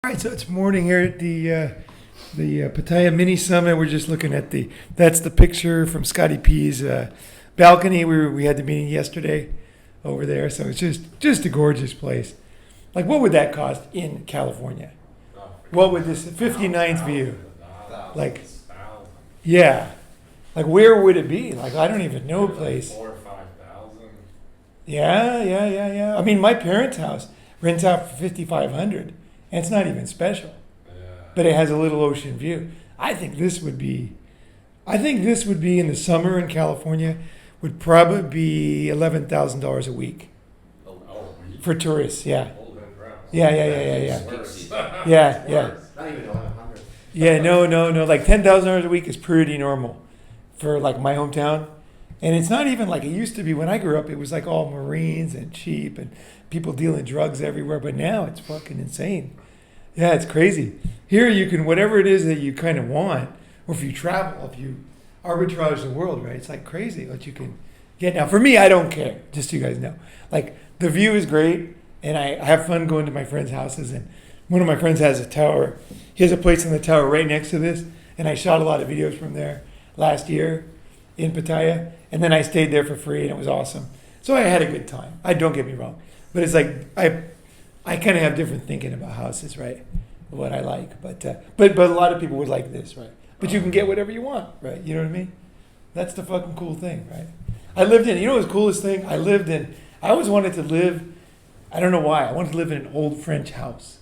All right, so it's morning here at the Pattaya Mini Summit. We're just looking at that's the picture from Scotty P's balcony. We had the meeting yesterday over there, so it's just a gorgeous place. Like, what would that cost in California? What would this 59th view? Like, yeah, like where would it be? Like, I don't even know a place. 4,000 or 5,000. Yeah. I mean, my parents' house rents out for 5,500. And it's not even special, but it has a little ocean view. I think this would be in the summer in California, would probably be $11,000 a week for tourists. Yeah. Yeah. Yeah. Not even 1,100. Yeah. No. Like $10,000 a week is pretty normal for like my hometown, and it's not even like it used to be when I grew up. It was like all Marines and cheap and people dealing drugs everywhere. But now it's fucking insane. Yeah, it's crazy. Here you can, whatever it is that you kind of want, or if you travel, if you arbitrage the world, right? It's like crazy what you can get. Now, for me, I don't care, just so you guys know. Like, the view is great, and I have fun going to my friends' houses. And one of my friends has a tower. He has a place in the tower right next to this, and I shot a lot of videos from there last year in Pattaya. And then I stayed there for free, and it was awesome. So I had a good time. Don't get me wrong. But it's like, I kind of have different thinking about houses, right? What I like, but a lot of people would like this, right? But you can get whatever you want, right? You know what I mean? That's the fucking cool thing, right? You know what was the coolest thing? I always wanted to live, I don't know why, I wanted to live in an old French house.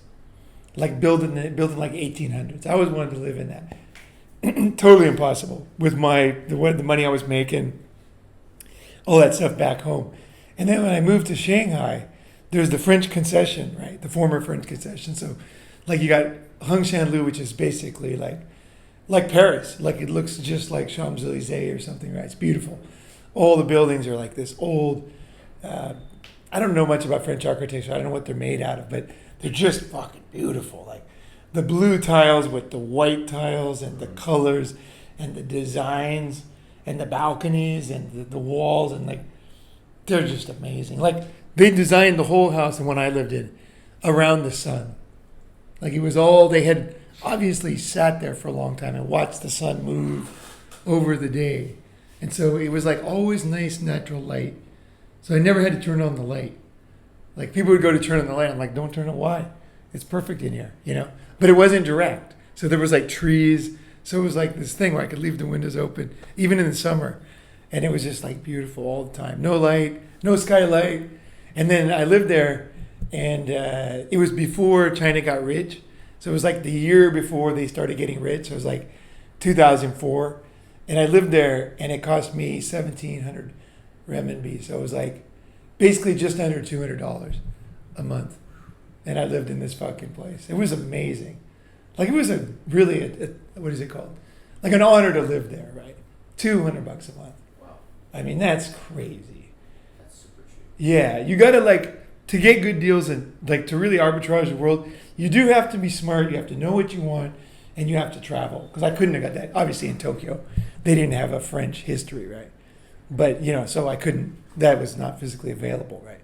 Like building like 1800s. I always wanted to live in that. Totally impossible with the money I was making, all that stuff back home. And then when I moved to Shanghai, there's the French concession, right? The former French concession. So, like, you got Hengshanlu, which is basically like Paris. Like, it looks just like Champs-Élysées or something, right? It's beautiful. All the buildings are like this old. I don't know much about French architecture. I don't know what they're made out of, but they're just fucking beautiful. Like the blue tiles with the white tiles and the colors and the designs and the balconies and the walls, and like they're just amazing. Like, they designed the whole house, and when I lived in, around the sun. Like, it was they had obviously sat there for a long time and watched the sun move over the day. And so it was like always nice natural light. So I never had to turn on the light. Like, people would go to turn on the light. I'm like, don't turn it. Why? It's perfect in here, you know? But it wasn't direct. So there was like trees. So it was like this thing where I could leave the windows open, even in the summer. And it was just like beautiful all the time. No light, no skylight. And then I lived there, and it was before China got rich. So it was like the year before they started getting rich. So it was like 2004. And I lived there, and it cost me 1,700 renminbi. So it was like basically just under $200 a month. And I lived in this fucking place. It was amazing. Like, it was what is it called? Like an honor to live there, right? $200 a month. Wow. I mean, that's crazy. Super cheap. Yeah, you gotta, to get good deals and to really arbitrage the world, you do have to be smart. You have to know what you want, and you have to travel. Because I couldn't have got that. Obviously, in Tokyo, they didn't have a French history, right? But so I couldn't. That was not physically available, right?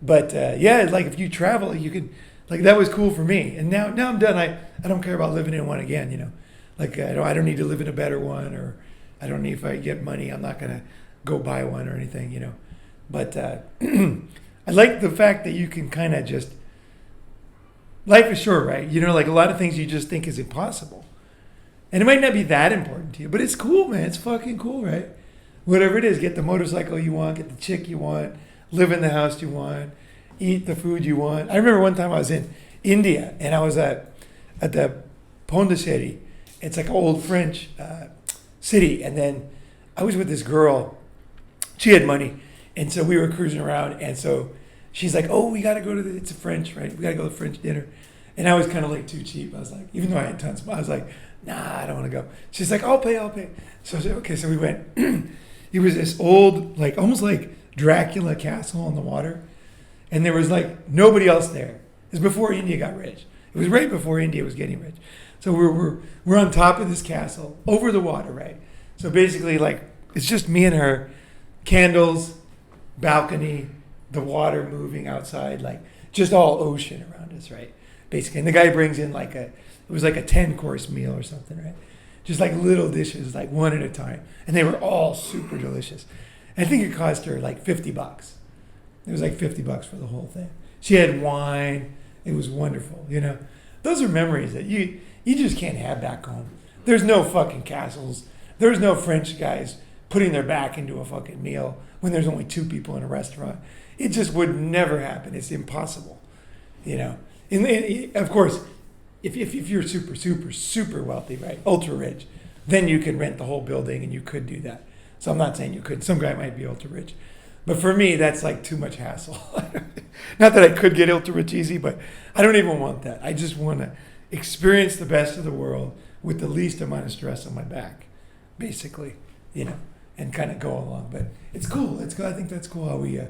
But if you travel, you could. That was cool for me. And now I'm done. I don't care about living in one again. I don't need to live in a better one, or I don't need, if I get money, I'm not gonna go buy one or anything. But I like the fact that you can kind of just, life is short, right? Like a lot of things you just think is impossible. And it might not be that important to you, but it's cool, man. It's fucking cool, right? Whatever it is, get the motorcycle you want, get the chick you want, live in the house you want, eat the food you want. I remember one time I was in India, and I was at the Pondicherry. It's like an old French city. And then I was with this girl. She had money. And so we were cruising around, and so she's like, "Oh, we got to go to it's a French, right? We got to go to French dinner." And I was kind of like too cheap. I was like, even though I had tons, I was like, "Nah, I don't want to go." She's like, "I'll pay." So I said, "Okay." So we went. It was this old, almost like Dracula castle on the water, and there was nobody else there. It was before India got rich. It was right before India was getting rich. So we're on top of this castle over the water, right? So basically, it's just me and her, candles, balcony, the water moving outside, just all ocean around us, right? basically. And the guy brings in it was like a 10-course meal or something, right? Just like little dishes, like one at a time. And they were all super delicious. I think it cost her like $50. It was like $50 for the whole thing. She had wine. It was wonderful, Those are memories that you just can't have back home. There's no fucking castles. There's no French guys putting their back into a fucking meal when there's only 2 people in a restaurant. It just would never happen. It's impossible, And of course, if you're super, super, super wealthy, right, ultra rich, then you could rent the whole building and you could do that. So I'm not saying you couldn't. Some guy might be ultra rich. But for me, that's like too much hassle. Not that I could get ultra rich easy, but I don't even want that. I just want to experience the best of the world with the least amount of stress on my back, basically, and kind of go along. But it's cool. It's cool. I think that's cool how we...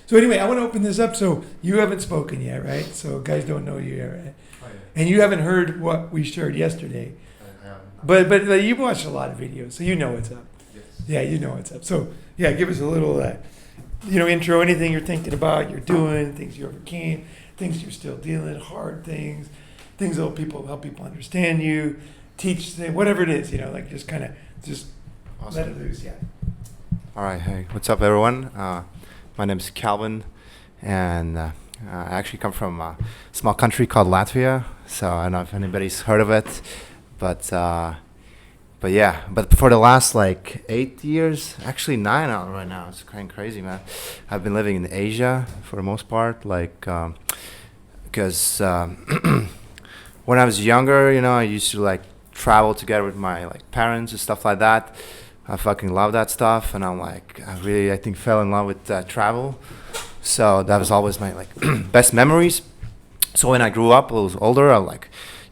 So anyway, I want to open this up. So you haven't spoken yet, right? So guys don't know you yet, right? Oh, yeah. And you haven't heard what we shared yesterday. But you watched a lot of videos, so you know what's up. Yes. Yeah, you know what's up. So yeah, give us a little, intro, anything you're thinking about, you're doing, things you overcame, things you're still dealing, hard things that help people understand you, teach them, whatever it is, just kind of Awesome. let it loose. Yeah. All right. Hey, what's up, everyone? My name is Calvin, and I actually come from a small country called Latvia. So I don't know if anybody's heard of it, but yeah. But for the last 8 years, actually 9 out right now. It's kind of crazy, man. I've been living in Asia for the most part, because when I was younger, I used to travel together with my parents and stuff like that. I fucking love that stuff, and I think fell in love with travel. So that was always my best memories. So when I grew up, a little older, I was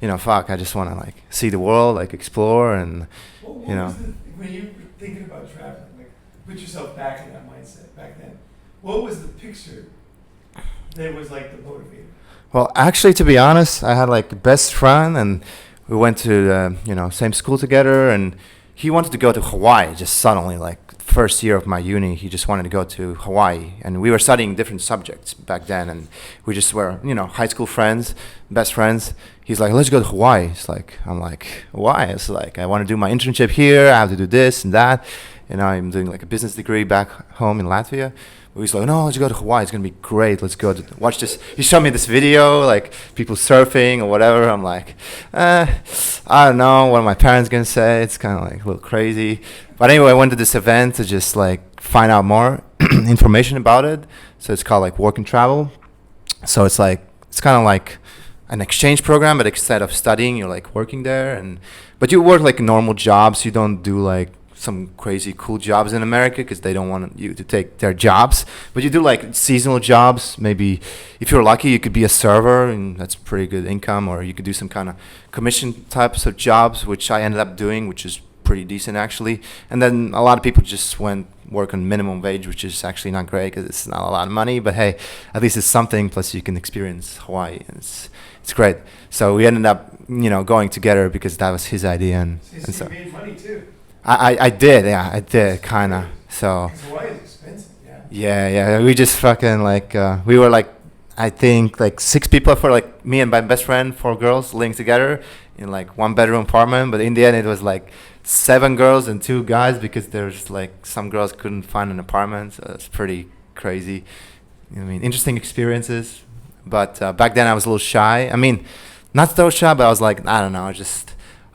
I just want to see the world, explore, and What was when you were thinking about traveling, put yourself back in that mindset back then. What was the picture that was the motivator? Well, actually, to be honest, I had a best friend, and we went to same school together, and he wanted to go to Hawaii just suddenly, first year of my uni. He just wanted to go to Hawaii, and we were studying different subjects back then, and we just were, high school friends, best friends. He's like, let's go to Hawaii. I'm like, why? It's I want to do my internship here. I have to do this and that. I'm doing a business degree back home in Latvia. He's like, no, let's go to Hawaii. It's going to be great. Let's go watch this. He showed me this video, people surfing or whatever. I'm like, I don't know what my parents going to say. It's kind of a little crazy. But anyway, I went to this event to just find out more information about it. So it's called work and travel. So it's kind of an exchange program, but instead of studying, you're working there. But you work normal jobs. You don't do some crazy cool jobs in America because they don't want you to take their jobs. But you do seasonal jobs. Maybe if you're lucky, you could be a server, and that's pretty good income. Or you could do some kind of commission types of jobs, which I ended up doing, which is pretty decent actually. And then a lot of people just went work on minimum wage, which is actually not great because it's not a lot of money. But hey, at least it's something. Plus you can experience Hawaii, and it's great. So we ended up going together because that was his idea, and so. You made money too. I did kind of. So Hawaii is expensive, yeah. yeah, we just fucking we were I think 6 people for me and my best friend, 4 girls living together in 1-bedroom apartment. But in the end, it was 7 girls and 2 guys because there's some girls couldn't find an apartment. So it's pretty crazy. Interesting experiences. But back then I was a little shy. Not so shy, but I was I don't know,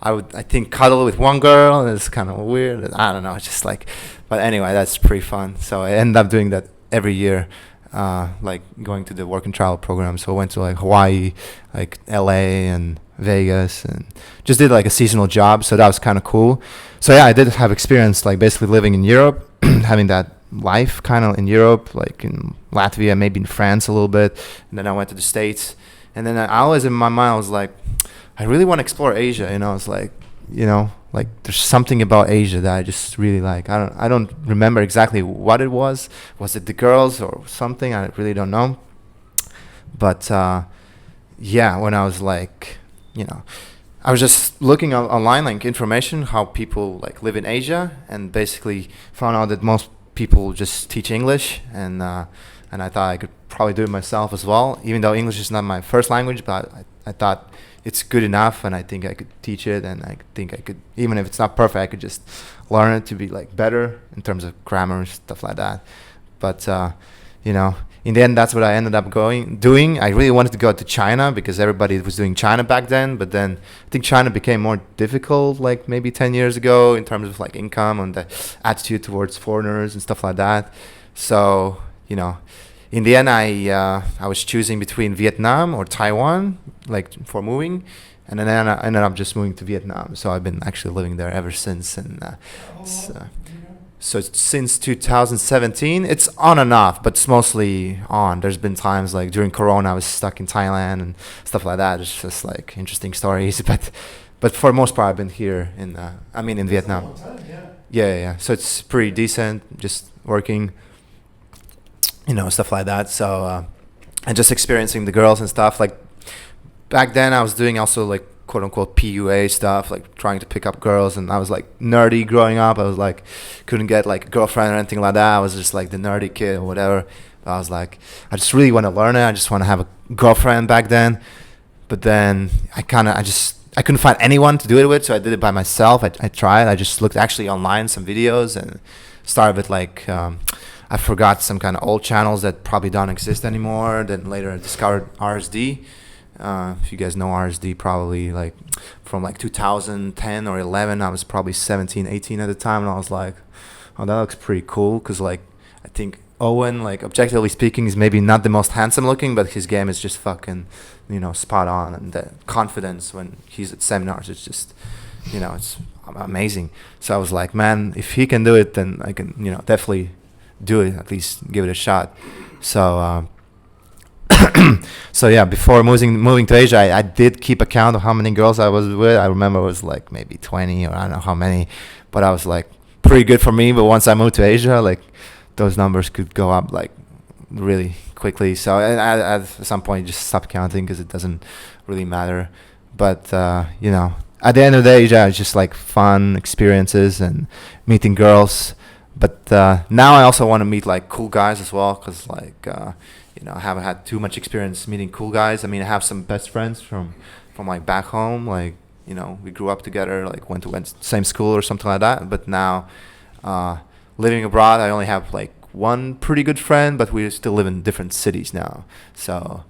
I think cuddle with one girl, and it's kind of weird. I don't know, it's just but anyway, that's pretty fun. So I ended up doing that every year, going to the work and travel program. So I went to Hawaii, LA and Vegas, and just did a seasonal job. So that was kind of cool. So yeah, I did have experience basically living in Europe, having that life kind of in Europe, in Latvia, maybe in France a little bit. And then I went to the States. And then I always in my mind was I really want to explore Asia, It's there's something about Asia that I just really like. I don't remember exactly what it was. Was it the girls or something? I really don't know. But yeah, when I was I was just looking online information how people live in Asia, and basically found out that most people just teach English, and I thought I could probably do it myself as well, even though English is not my first language, but I I thought it's good enough, and I think I could teach it, and I think I could, even if it's not perfect, I could just learn it to be like better in terms of grammar, stuff like that. But you know, in the end, that's what I ended up doing. I really wanted to go to China because everybody was doing China back then. But then I think China became more difficult, like maybe 10 years ago, in terms of like income and the attitude towards foreigners and stuff like that. So, you know, in the end, I was choosing between Vietnam or Taiwan, like for moving. And then I ended up just moving to Vietnam. So I've been actually living there ever since. And so since 2017, it's on and off, but it's mostly on. There's been times like during Corona, I was stuck in Thailand and stuff like that. It's just like interesting stories. But for the most part, I've been here in Vietnam. Yeah. So it's pretty decent, just working, stuff like that. So and just experiencing the girls and stuff. Like back then, I was doing also like quote unquote PUA stuff, like trying to pick up girls, and I was like nerdy growing up. I was like couldn't get like a girlfriend or anything like that. I was just like the nerdy kid or whatever. But I was like, I just really want to learn it. I just want to have a girlfriend back then. But then I couldn't find anyone to do it with, so I did it by myself. I tried. I just looked actually online some videos and started with like I forgot some kind of old channels that probably don't exist anymore. Then later I discovered RSD. If you guys know RSD, probably like from like 2010 or 11, I was probably 17, 18 at the time, and I was like, oh, that looks pretty cool, because like I think Owen, like objectively speaking, is maybe not the most handsome looking, but his game is just fucking, spot on, and the confidence when he's at seminars, it's just, it's amazing. So I was like, man, if he can do it, then I can, definitely do it, at least give it a shot. So so yeah, before moving to Asia, I did keep account of how many girls I was with. I remember it was like maybe 20 or I don't know how many, but I was like pretty good for me. But once I moved to Asia, like those numbers could go up like really quickly. So I at some point just stopped counting because it doesn't really matter. But at the end of the day, Asia is just like fun experiences and meeting girls. But now I also want to meet like cool guys as well, because like I haven't had too much experience meeting cool guys. I mean, I have some best friends from like back home, like we grew up together, like went to same school or something like that. But now living abroad, I only have like one pretty good friend, but we still live in different cities now. So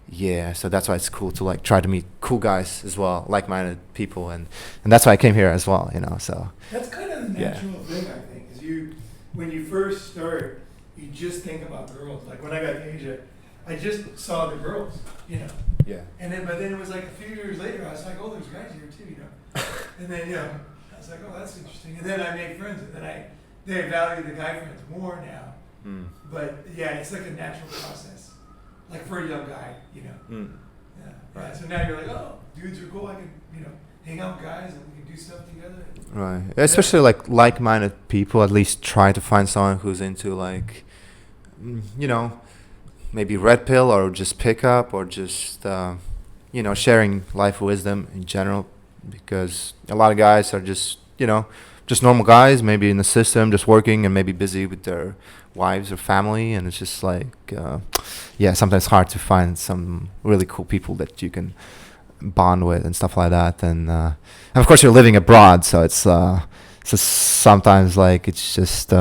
yeah, so that's why it's cool to like try to meet cool guys as well, like-minded people, and that's why I came here as well. So that's kind of the natural thing, I think, is when you first start, you just think about girls. Like when I got to Asia, I just saw the girls, Yeah. But then it was like a few years later, I was like, oh, there's guys here too, And then, I was like, oh, that's interesting. And then I made friends, and then they value the guy friends more now. Mm. But yeah, it's like a natural process, like for a young guy, Mm. Yeah. Right. So now you're like, oh, dudes are cool. I can, hang out with guys, and we can do stuff together. Right. Especially like-minded people, at least try to find someone who's into like, maybe red pill or just pickup or just, sharing life wisdom in general, because a lot of guys are just, just normal guys, maybe in the system, just working and maybe busy with their wives or family, and it's just like, sometimes hard to find some really cool people that you can bond with and stuff like that. And of course you're living abroad, so it's sometimes like it's just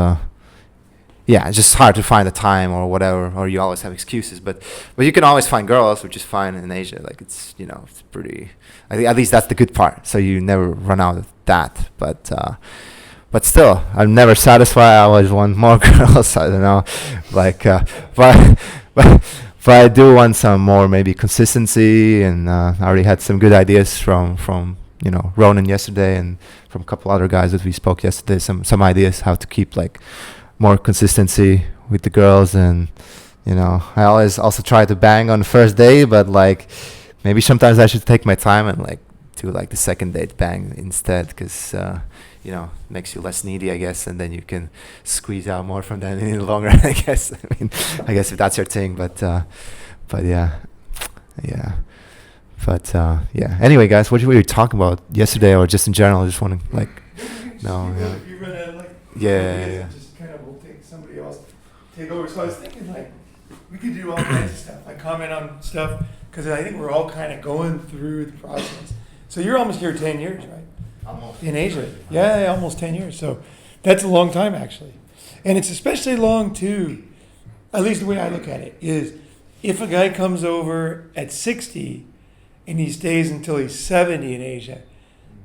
it's just hard to find the time or whatever, or you always have excuses, but you can always find girls, which is fine in Asia. Like it's it's pretty, I think at least that's the good part, so you never run out of that. But still, I'm never satisfied. I always want more girls. I don't know, like but I do want some more maybe consistency, and I already had some good ideas from Ronin yesterday, and from a couple other guys that we spoke yesterday, some ideas how to keep like more consistency with the girls. And I always also try to bang on the first day, but like maybe sometimes I should take my time and like do like the second date bang instead, because makes you less needy, I guess, and then you can squeeze out more from them in the longer. I guess if that's your thing, but yeah. But anyway, guys, what were you talking about yesterday, or just in general? I just want to like You run out of like yeah. Just kind of will take somebody else take over. So I was thinking like we could do all kinds of stuff, like comment on stuff because I think we're all kind of going through the process. So you're almost here 10 years, right? Almost. In Asia. Yeah, almost 10 years. So that's a long time, actually. And it's especially long, too, at least the way I look at it, is if a guy comes over at 60 and he stays until he's 70 in Asia,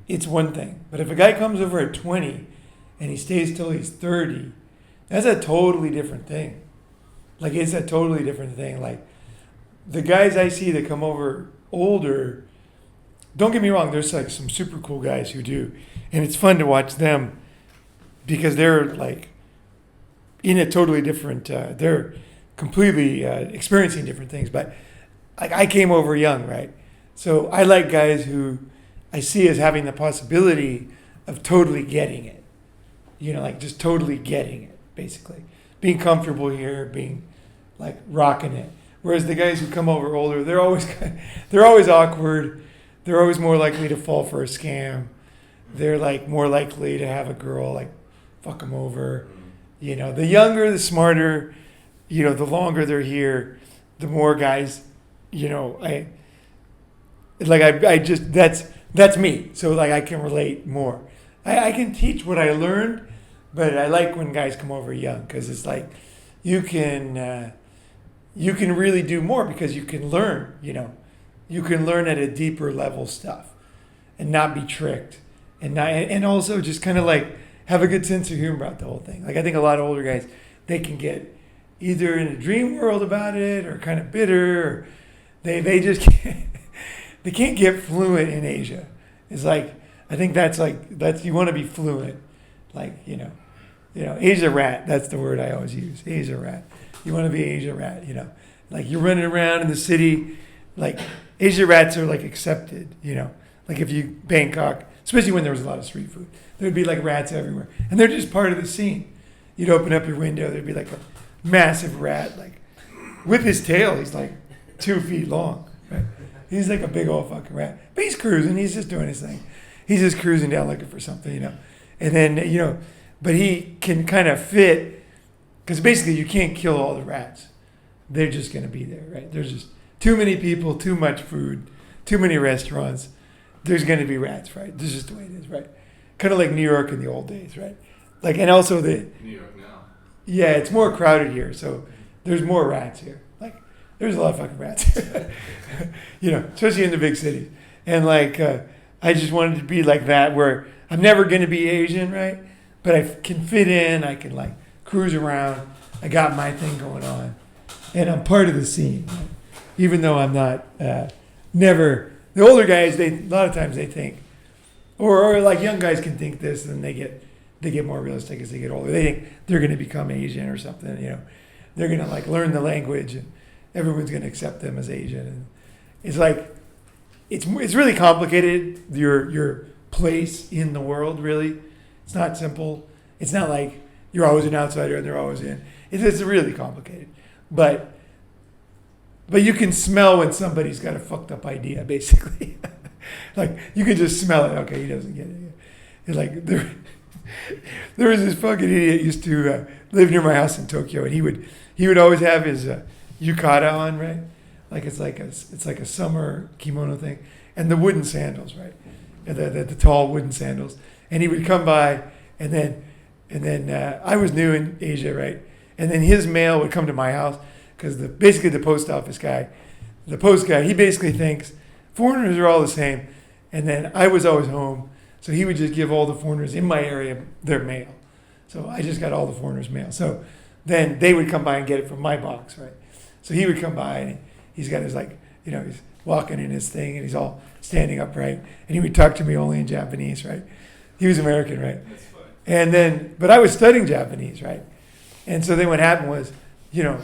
it's one thing. But if a guy comes over at 20 and he stays till he's 30, that's a totally different thing. Like, it's a totally different thing. Like, the guys I see that come over older, don't get me wrong, there's like some super cool guys who do. And it's fun to watch them because they're like in a totally different, they're completely experiencing different things. But like, I came over young, right? So I like guys who I see as having the possibility of totally getting it. You know, like just totally getting it, basically. Being comfortable here, being like rocking it. Whereas the guys who come over older, they're always awkward. They're always more likely to fall for a scam. They're like more likely to have a girl like fuck them over. You know, the younger, the smarter, you know, the longer they're here, the more guys, you know, I just, that's me. So like I can relate more. I can teach what I learned, but I like when guys come over young because it's like you can really do more because you can learn, you know. You can learn at a deeper level stuff and not be tricked and also just kind of like have a good sense of humor about the whole thing. Like I think a lot of older guys, they can get either in a dream world about it or kind of bitter. Or they just can't, they can't get fluent in Asia. It's like, I think that's you want to be fluent. Like, you know, Asia rat, that's the word I always use. Asia rat. You want to be Asia rat, you know. Like you're running around in the city, like Asia rats are like accepted, you know. Like if you Bangkok, especially when there was a lot of street food, there'd be like rats everywhere. And they're just part of the scene. You'd open up your window, there'd be like a massive rat, like with his tail, he's like 2 feet long, right? He's like a big old fucking rat. But he's cruising, he's just doing his thing. He's just cruising down looking for something, you know. And then, you know, but he can kind of fit, because basically you can't kill all the rats. They're just going to be there, right? There's just too many people, too much food, too many restaurants. There's going to be rats, right? This is just the way it is, right? Kind of like New York in the old days, right? Like, and also New York now. Yeah, it's more crowded here, so there's more rats here. Like, there's a lot of fucking rats, you know, especially in the big cities. And like, I just wanted to be like that, where I'm never going to be Asian, right? But I can fit in. I can like cruise around. I got my thing going on, and I'm part of the scene, right? Even though I'm not. Never. The older guys, a lot of times they think, or like young guys can think this, and they get more realistic as they get older. They think they're going to become Asian or something. You know, they're going to like learn the language, and everyone's going to accept them as Asian. And it's like, it's really complicated. Your place in the world, really. It's not simple. It's not like you're always an outsider and they're always in. It's really complicated. But you can smell when somebody's got a fucked up idea, basically. Like, you can just smell it. Okay, he doesn't get it. It's like, there was this fucking idiot used to live near my house in Tokyo, and he would always have his yukata on, right? Like it's like a summer kimono thing, and the wooden sandals, right? And the tall wooden sandals. And he would come by, and then I was new in Asia, right? And then his mail would come to my house, because basically the post office guy, he basically thinks foreigners are all the same. And then I was always home, so he would just give all the foreigners in my area their mail. So I just got all the foreigners' mail. So then they would come by and get it from my box, right? So he would come by, and he's got his, like, you know, he's walking in his thing, and he's all standing upright, and he would talk to me only in Japanese, right? He was American, right? That's funny. And then, but I was studying Japanese, right? And so then what happened was, you know,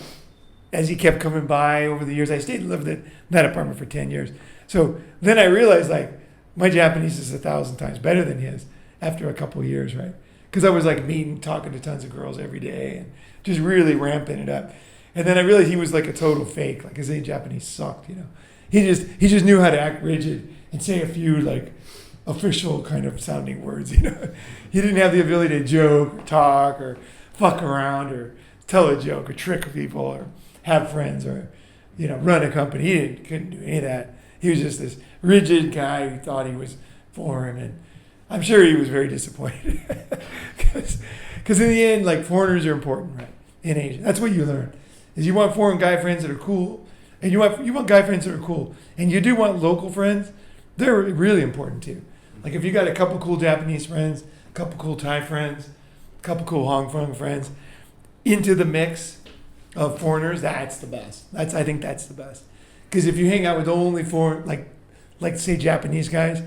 as he kept coming by over the years, I stayed and lived in that apartment for 10 years. So then I realized, like, my Japanese is 1,000 times better than his after a couple of years, right? Because I was like talking to tons of girls every day and just really ramping it up. And then I realized he was like a total fake. Like, his Japanese sucked, you know. He just knew how to act rigid and say a few like official kind of sounding words, you know. He didn't have the ability to joke or talk or fuck around or tell a joke or trick people or have friends or run a company. He couldn't do any of that. He was just this rigid guy who thought he was foreign, and I'm sure he was very disappointed because in the end, like, foreigners are important, right? In Asia, that's what you learn is you want foreign guy friends that are cool, and you want guy friends that are cool, and you do want local friends. They're really important too. Like if you got a couple cool Japanese friends, a couple cool Thai friends, a couple cool Hong Kong friends into the mix of foreigners, that's the best. I think that's the best. Because if you hang out with only foreign, like say Japanese guys,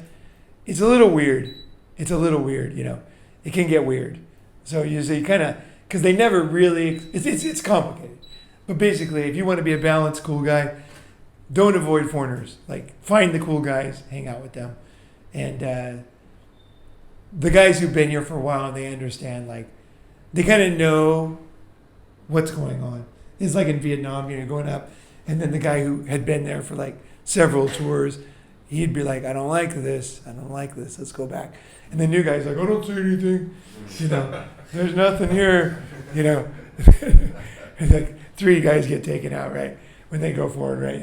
it's a little weird. It can get weird. So you kind of, because they never really, it's complicated. But basically, if you want to be a balanced, cool guy, don't avoid foreigners. Like, find the cool guys, hang out with them. And the guys who've been here for a while, they understand, like, they kind of know what's going on. It's like in Vietnam, going up, and then the guy who had been there for like several tours, he'd be like, I don't like this, let's go back. And the new guy's like, I don't see anything, there's nothing here, like 3 guys get taken out, right, when they go forward, right?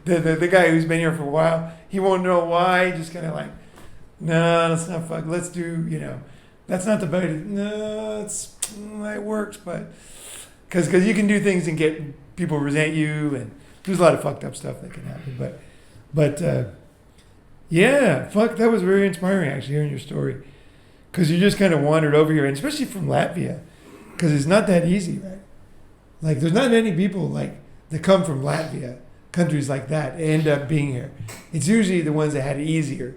The guy who's been here for a while, he won't know why, just kind of like, no, let's not fuck, let's do, that's not the better, no, it works, but, because you can do things and get people resent you, and there's a lot of fucked up stuff that can happen, but yeah, fuck, that was very inspiring actually hearing your story, because you just kind of wandered over here, and especially from Latvia, because it's not that easy, right? Like, there's not many people like that come from Latvia, countries like that, end up being here. It's usually the ones that had it easier,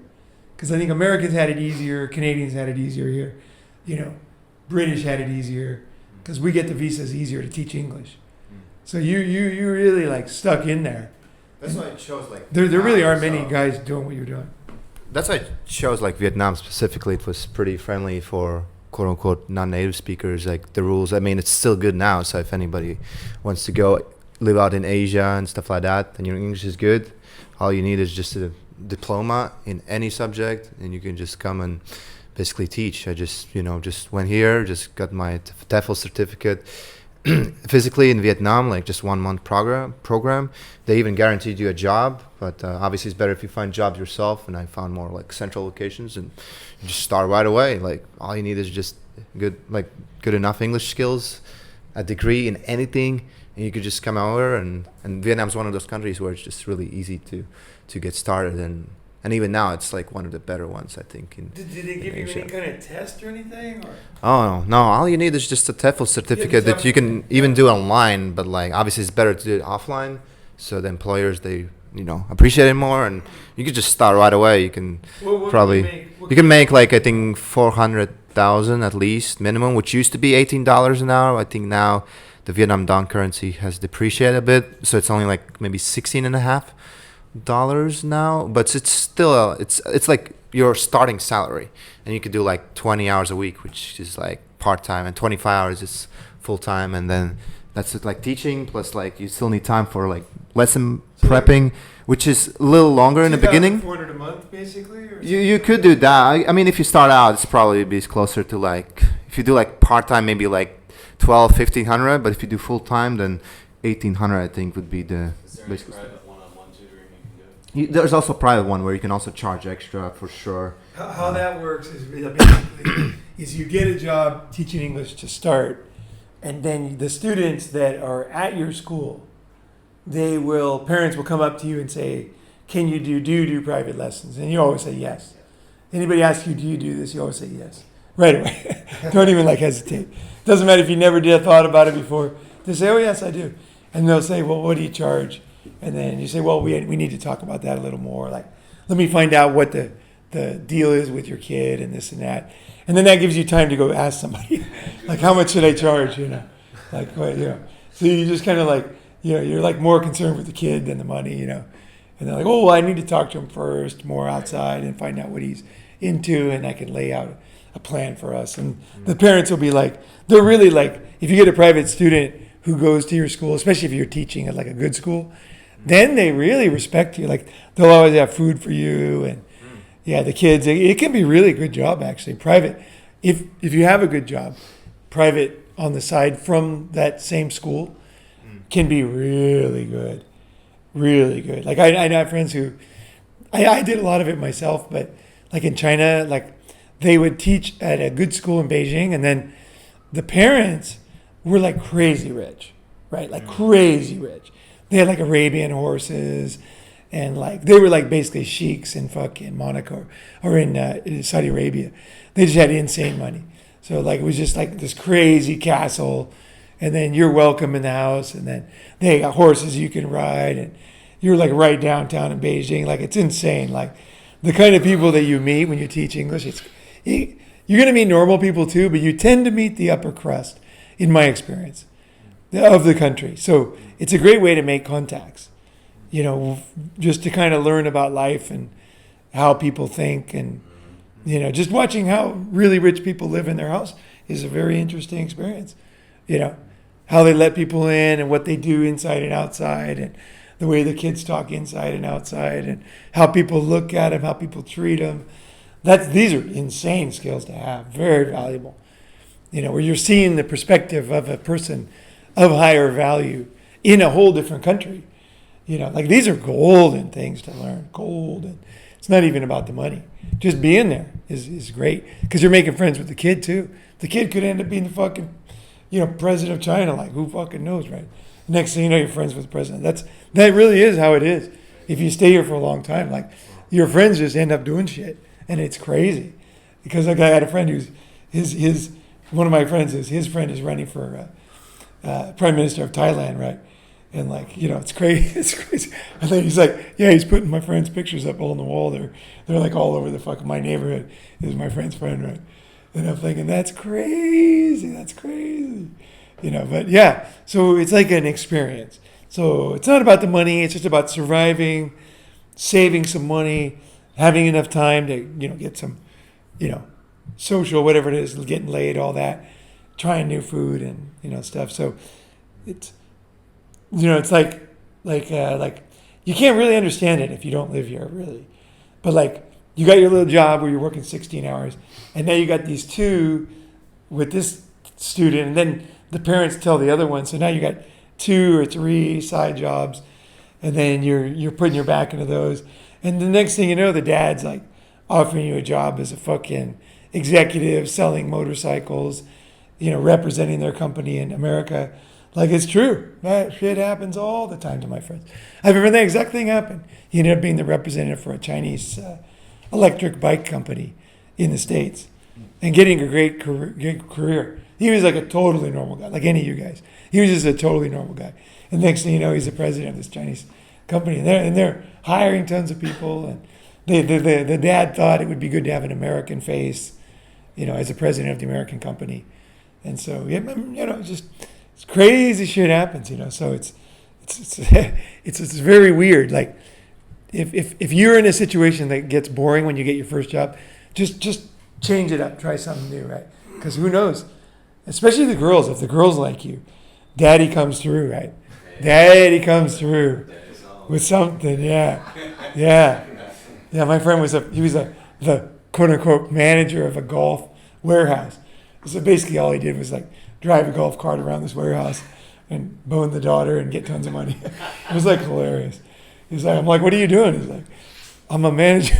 because I think Americans had it easier, Canadians had it easier here, British had it easier, because we get the visas easier to teach English. So you really like stuck in there. That's why it shows like there really aren't many guys doing what you're doing. That's why it shows like Vietnam specifically. It was pretty friendly for quote unquote non-native speakers. Like the rules. I mean, it's still good now. So if anybody wants to go live out in Asia and stuff like that, and your English is good, all you need is just a diploma in any subject, and you can just come and basically teach. I just went here, just got my TEFL certificate. Physically in Vietnam, like just 1 month program. They even guaranteed you a job, but obviously it's better if you find jobs yourself, and I found more like central locations, and you just start right away. Like all you need is just good enough English skills, a degree in anything, and you could just come over, and Vietnam's one of those countries where it's just really easy to get started, and even now it's like one of the better ones, I think. Did they give you any kind of test or anything? Or? Oh no! All you need is just a TEFL certificate that you can even do online. But like obviously it's better to do it offline, so the employers they appreciate it more, and you can just start right away. You can you can make like I think 400,000 at least minimum, which used to be $18 an hour. I think now the Vietnam dong currency has depreciated a bit, so it's only like maybe $16.50 now, but it's still it's like your starting salary, and you could do like 20 hours a week, which is like part-time, and 25 hours is full-time, and then that's it, like teaching plus like you still need time for like lesson prepping, which is a little longer in the beginning. $400 a month basically, or you could do that. I mean, if you start out, it's probably be closer to like, if you do like part-time, maybe like 1,500, but if you do full-time, then 1,800 I think would be the basically. There's also a private one where you can also charge extra for sure. How that works is basically is you get a job teaching English to start, and then the students that are at your school, parents will come up to you and say, can you do private lessons? And you always say yes. Anybody asks you, do you do this? You always say yes. Right away. Don't even hesitate. Doesn't matter if you never thought about it before. They say, oh yes, I do. And they'll say, well, what do you charge? And then you say, well, we need to talk about that a little more. Like, let me find out what the deal is with your kid and this and that. And then that gives you time to go ask somebody, like, how much should I charge? Like, what, So you just kind of like, you're like more concerned with the kid than the money, And they're like, oh, well, I need to talk to him first, more outside, and find out what he's into, and I can lay out a plan for us. And the parents will be like, they're really like, if you get a private student who goes to your school, especially if you're teaching at like a good school, then they really respect you. Like they'll always have food for you, and the kids. It can be really a good job actually. Private, if you have a good job, private on the side from that same school can be really good. really good. Like I know friends who, I did a lot of it myself, but like in China, like they would teach at a good school in Beijing, and then the parents were like crazy rich, right? Like crazy rich. They had like Arabian horses, and like they were like basically sheiks in fucking Monaco or in Saudi Arabia. They just had insane money. So like it was just like this crazy castle, and then you're welcome in the house, and then they got horses you can ride, and you're like right downtown in Beijing. Like it's insane. Like the kind of people that you meet when you teach English, you're gonna meet normal people too, but you tend to meet the upper crust, in my experience, of the country. So it's a great way to make contacts, you know, just to kind of learn about life and how people think, and you know, just watching how really rich people live in their house is a very interesting experience. You know, how they let people in and what they do inside and outside, and the way the kids talk inside and outside, and how people look at them, how people treat them. These are insane skills to have, very valuable. You know, where you're seeing the perspective of a person of higher value in a whole different country. You know, like these are golden things to learn, golden. It's not even about the money. Just being there is great, because you're making friends with the kid too. The kid could end up being the fucking, you know, president of China. Like who fucking knows, right? Next thing you know, you're friends with the president. That really is how it is. If you stay here for a long time, like your friends just end up doing shit, and it's crazy. Because like I had a friend who's his one of my friends his friend is running for prime minister of Thailand, right? And like, you know, it's crazy. It's crazy. And then he's like, yeah, he's putting my friend's pictures up on the wall. They're like all over the fucking my neighborhood. Is my friend's friend, right? And I'm thinking, that's crazy. That's crazy. You know, but yeah. So it's like an experience. So it's not about the money. It's just about surviving, saving some money, having enough time to, you know, get some, you know, social, whatever it is, getting laid, all that, trying new food and, you know, stuff. So it's, you know, it's like you can't really understand it if you don't live here, really. But like you got your little job where you're working 16 hours, and now you got these two with this student, and then the parents tell the other one. So now you got 2 or 3 side jobs, and then you're putting your back into those. And the next thing you know, the dad's like offering you a job as a fucking executive selling motorcycles, you know, representing their company in America. Like, it's true. That shit happens all the time to my friends. I've had the exact thing happen. He ended up being the representative for a Chinese electric bike company in the States and getting a great career. He was like a totally normal guy, like any of you guys. He was just a totally normal guy. And next thing you know, he's the president of this Chinese company. And they're hiring tons of people. And the dad thought it would be good to have an American face, you know, as the president of the American company. And so, you know, just... it's crazy shit happens, you know. So it's very weird. Like if you're in a situation that gets boring when you get your first job, just change it up, try something new, right? Because who knows? Especially the girls. If the girls like you, daddy comes through, right? Daddy comes through with something, yeah. My friend was the quote unquote manager of a golf warehouse. So basically, all he did was like drive a golf cart around this warehouse and bone the daughter and get tons of money. It was like hilarious. He's like, I'm like, what are you doing? He's like, I'm a manager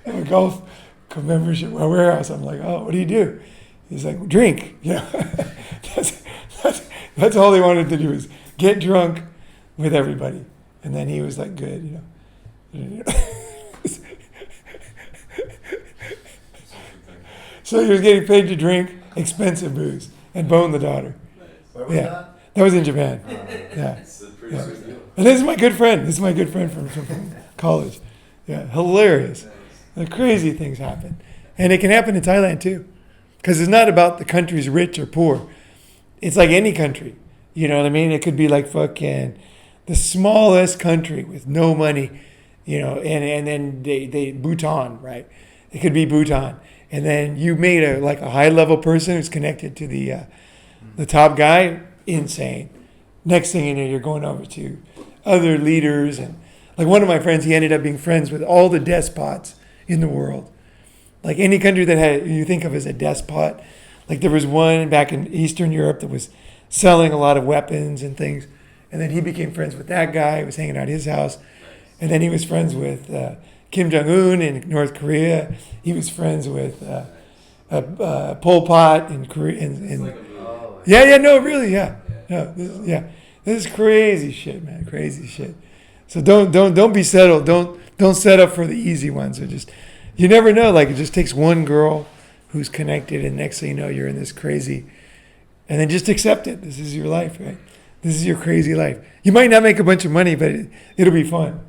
of a golf membership warehouse. I'm like, oh, what do you do? He's like, drink. You know, that's all they wanted to do is get drunk with everybody. And then he was like, good, you know. So he was getting paid to drink expensive booze and bone the daughter. Where was that? That was in Japan. Yeah. It's a pretty sweet deal. And this is my good friend. This is my good friend from college. Yeah, hilarious. The crazy things happen. And it can happen in Thailand too. Because it's not about the country's rich or poor. It's like any country. You know what I mean? It could be like fucking the smallest country with no money, you know, and then they Bhutan, right? It could be Bhutan. And then you made a high level person who's connected to the top guy, insane. Next thing you know, you're going over to other leaders, and like one of my friends, he ended up being friends with all the despots in the world. Like any country that you think of as a despot, like there was one back in Eastern Europe that was selling a lot of weapons and things, And then he became friends with that guy, was hanging out at his house. And then he was friends with Kim Jong-un in North Korea. He was friends with Pol Pot in Korea. Really, yeah. No, this is crazy shit, man. Crazy shit. So don't be settled. Don't set up for the easy ones. Or just, you never know. Like, it just takes one girl who's connected, and next thing you know, you're in this crazy. And then just accept it. This is your life, right? This is your crazy life. You might not make a bunch of money, but it'll be fun.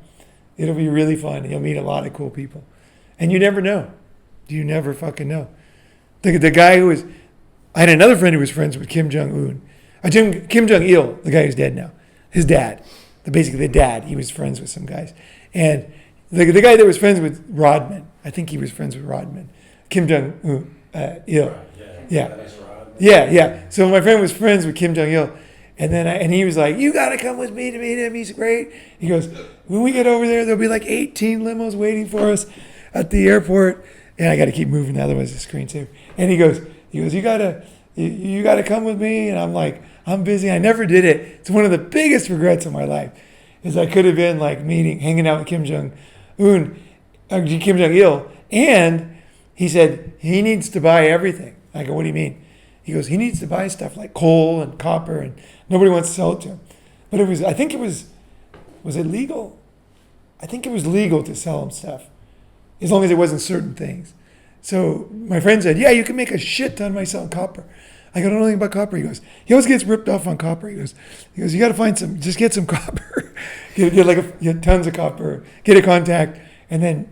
It'll be really fun. You'll meet a lot of cool people. And you never know. You never fucking know. The guy who was, I had another friend who was friends with Kim Jong-un. Kim Jong-il, the guy who's dead now. His dad. Basically the dad. He was friends with some guys. And the guy that was friends with Rodman, I think he was friends with Rodman. Kim Jong-il. Yeah. So my friend was friends with Kim Jong-il. And then he was like, you got to come with me to meet him. He's great. He goes, when we get over there, there'll be like 18 limos waiting for us at the airport. And I got to keep moving. The other one's the screen too. And he goes, you got to come with me. And I'm like, I'm busy. I never did it. It's one of the biggest regrets of my life is I could have been like hanging out with Kim Jong-un, Kim Jong-il. And he said, he needs to buy everything. I go, what do you mean? He goes, he needs to buy stuff like coal and copper, and nobody wants to sell it to him. But was it legal? I think it was legal to sell him stuff, as long as it wasn't certain things. So my friend said, yeah, you can make a shit ton by selling copper. I go, I don't know anything about copper. He goes, he always gets ripped off on copper. He goes, you got to find just get some copper. get tons of copper, get a contact, and then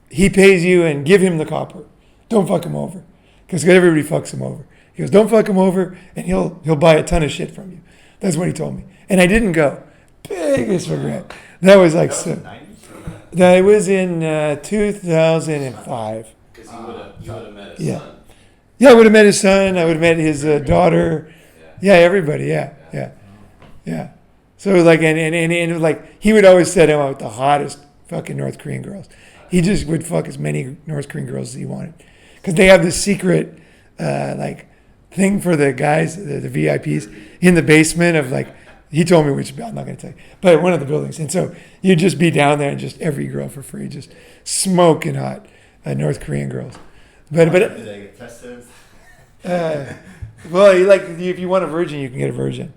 he pays you and give him the copper. Don't fuck him over. Because everybody fucks him over. He goes, don't fuck him over, and he'll buy a ton of shit from you. That's what he told me. And I didn't go. Biggest regret. That was like that was in 2005. Because you would have met his son. Yeah, I would have met his son. I would have met his daughter. Yeah, everybody. Yeah. So like, and like, he would always set him up with the hottest fucking North Korean girls. He just would fuck as many North Korean girls as he wanted. Because they have this secret, like, thing for the guys, the VIPs, in the basement of, like, he told me which, I'm not going to tell you, but one of the buildings. And so you'd just be down there and just every girl for free, just smoking hot North Korean girls. But did they get tested? Well, if you want a virgin, you can get a virgin.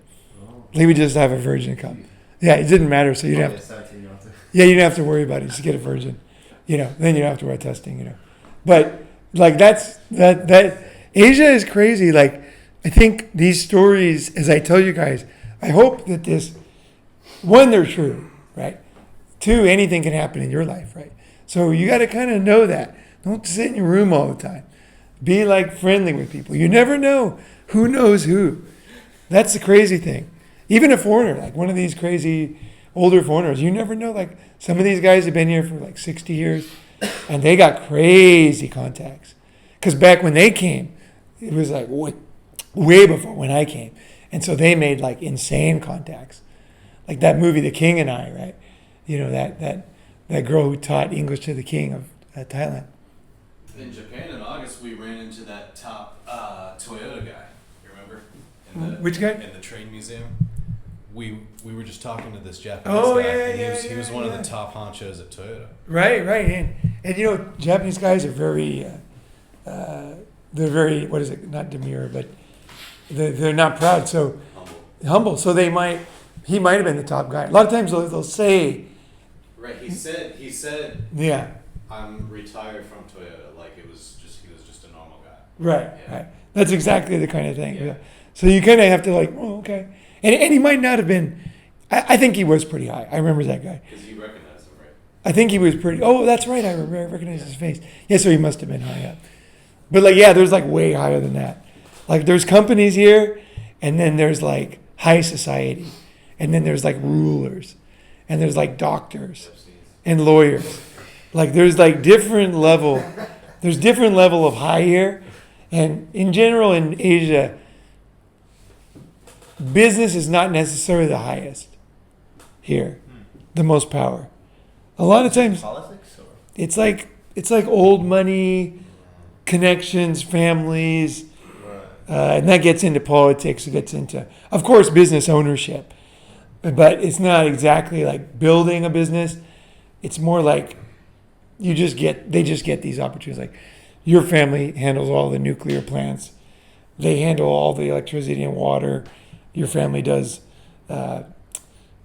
He would just have a virgin come. Yeah, it didn't matter, so you didn't have to worry about it. Just get a virgin. Then you don't have to wear testing, But like that Asia is crazy. Like, I think these stories, as I tell you guys, I hope that one, they're true, right? Two, anything can happen in your life, right? So you got to kind of know that. Don't sit in your room all the time. Be like friendly with people. You never know who knows who. That's the crazy thing. Even a foreigner, like one of these crazy older foreigners, you never know. Like, some of these guys have been here for like 60 years. And they got crazy contacts. Because back when they came, it was like way before when I came. And so they made like insane contacts. Like that movie, The King and I, right? That girl who taught English to the king of Thailand. In Japan in August, we ran into that top Toyota guy. You remember? Which guy? In the train museum. We were just talking to this Japanese guy. And he was one of the top honchos at Toyota. Right. And Japanese guys are very, they're very, what is it? Not demure, but they're not proud. So humble. So he might have been the top guy. A lot of times they'll say. Right. He said. Yeah. I'm retired from Toyota. Like he was just a normal guy. Right. That's exactly the kind of thing. Yeah. So you kind of have to like, oh, okay. And he might not have been, I think he was pretty high. I remember that guy. Because you recognized him, right? I think he was pretty, that's right. I recognize his face. Yeah, so he must have been high up. But like, yeah, there's like way higher than that. Like there's companies here, and then there's like high society. And then there's like rulers. And there's like doctors and lawyers. Like there's like different level of high here. And in general in Asia, business is not necessarily the highest here, the most power. A lot of times, Politics? Or? it's like old money, connections, families, and that gets into politics. It gets into, of course, business ownership. but it's not exactly like building a business. It's more like they just get these opportunities. Like your family handles all the nuclear plants, they handle all the electricity and water. Your family does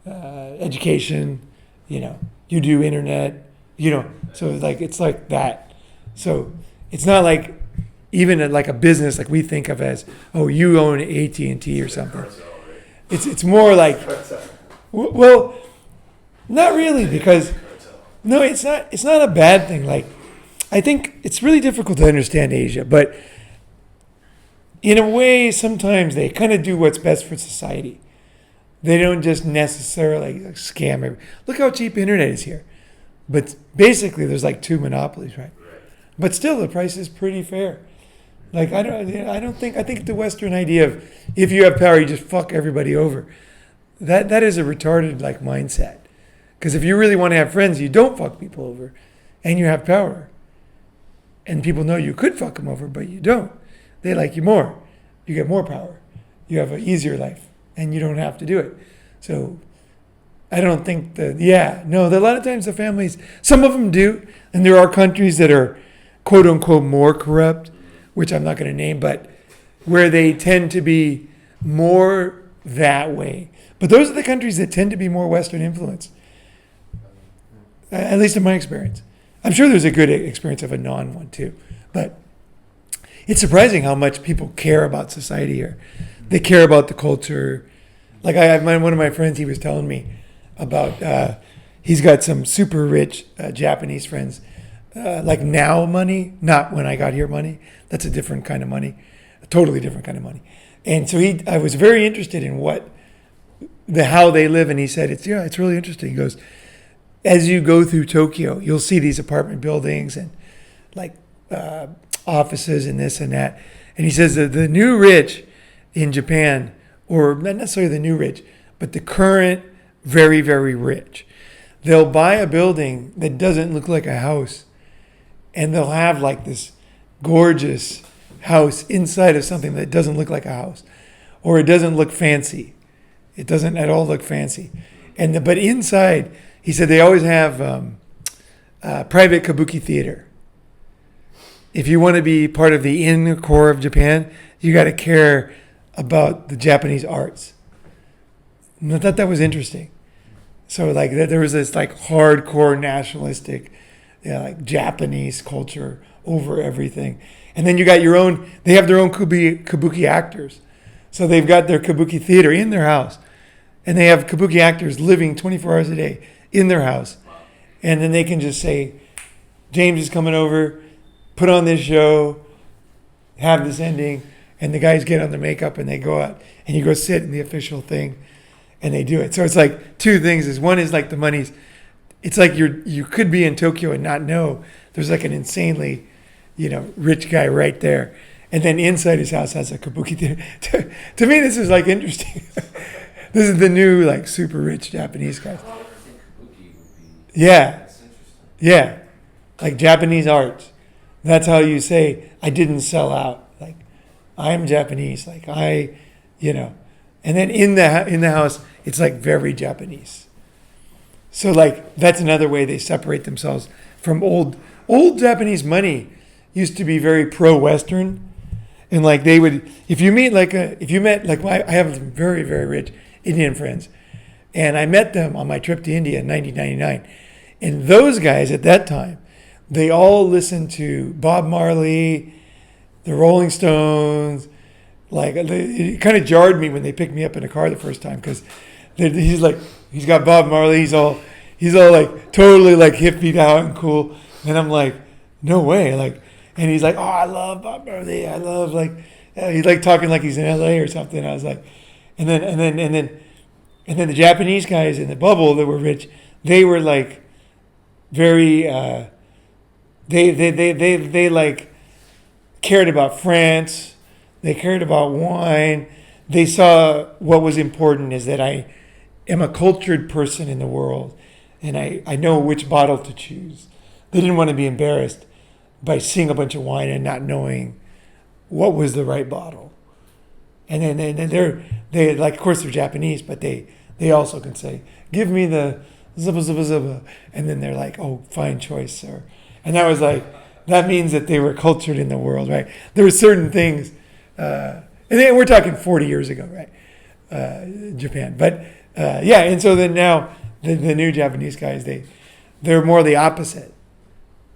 education. You do internet. So like it's like that. So it's not like even like a business like we think of as, oh, you own AT&T or something. It's more like, well, not really, because no, it's not a bad thing. Like, I think it's really difficult to understand Asia, but in a way, sometimes they kind of do what's best for society. They don't just necessarily like scam everybody. Look how cheap internet is here. But basically, there's like 2 monopolies, right? But still, the price is pretty fair. Like I think the Western idea of if you have power, you just fuck everybody over. That is a retarded like mindset. Because if you really want to have friends, you don't fuck people over, and you have power. And people know you could fuck them over, but you don't. They like you more. You get more power. You have an easier life, and you don't have to do it. So I don't think a lot of times the families, some of them do, and there are countries that are quote unquote more corrupt, which I'm not going to name, but where they tend to be more that way. But those are the countries that tend to be more Western influence, at least in my experience. I'm sure there's a good experience of a non-one too, but it's surprising how much people care about society here. They care about the culture. Like one of my friends, he was telling me about, he's got some super rich Japanese friends, like now money, not when I got here money. That's a different kind of money, a totally different kind of money. And so I was very interested in how they live. And he said, it's really interesting. He goes, as you go through Tokyo, you'll see these apartment buildings and like offices and this and that. And he says that the new rich in Japan, or not necessarily the new rich, but the current very, very rich, they'll buy a building that doesn't look like a house, and they'll have like this gorgeous house inside of something that doesn't look like a house, or it doesn't look fancy. It doesn't at all look fancy. But inside, he said they always have private kabuki theater. If you want to be part of the inner core of Japan, you got to care about the Japanese arts. And I thought that was interesting. So like there was this like hardcore nationalistic, like Japanese culture over everything. And then you got they have their own kabuki actors. So they've got their kabuki theater in their house. And they have kabuki actors living 24 hours a day in their house. And then they can just say, James is coming over, put on this show, have this ending, and the guys get on the makeup and they go out and you go sit in the official thing and they do it. So it's like 2 things. One is like the money's, it's like you could be in Tokyo and not know there's like an insanely, rich guy right there. And then inside his house has a kabuki theater. To me, this is like interesting. This is the new like super rich Japanese guys. Yeah. Yeah. Like Japanese art. That's how you say, I didn't sell out. Like, I'm Japanese. Like and then in the house, it's like very Japanese. So like, that's another way they separate themselves from old Japanese money used to be very pro-Western. And like they would, if you met I have some very, very rich Indian friends, and I met them on my trip to India in 1999. And those guys at that time, they all listened to Bob Marley, the Rolling Stones. Like it kind of jarred me when they picked me up in a car the first time, because he's got Bob Marley. He's all like totally like hippied out and cool. And I'm like, no way, like. And he's like, oh, I love Bob Marley. I love he's like talking like he's in LA or something. I was like, and then the Japanese guys in the bubble that were rich, they were like very, they like cared about France. They cared about wine. They saw what was important is that I am a cultured person in the world, and I know which bottle to choose. They didn't want to be embarrassed by seeing a bunch of wine and not knowing what was the right bottle. And then they like, of course they're Japanese, but they they also can say, "Give me the zubba zubba zubba," and then they're like, "Oh, fine choice, sir." And that was like, that means that they were cultured in the world, right? There were certain things, and then we're talking 40 years ago, right? Japan, but yeah, and so then now the new Japanese guys, they're more the opposite.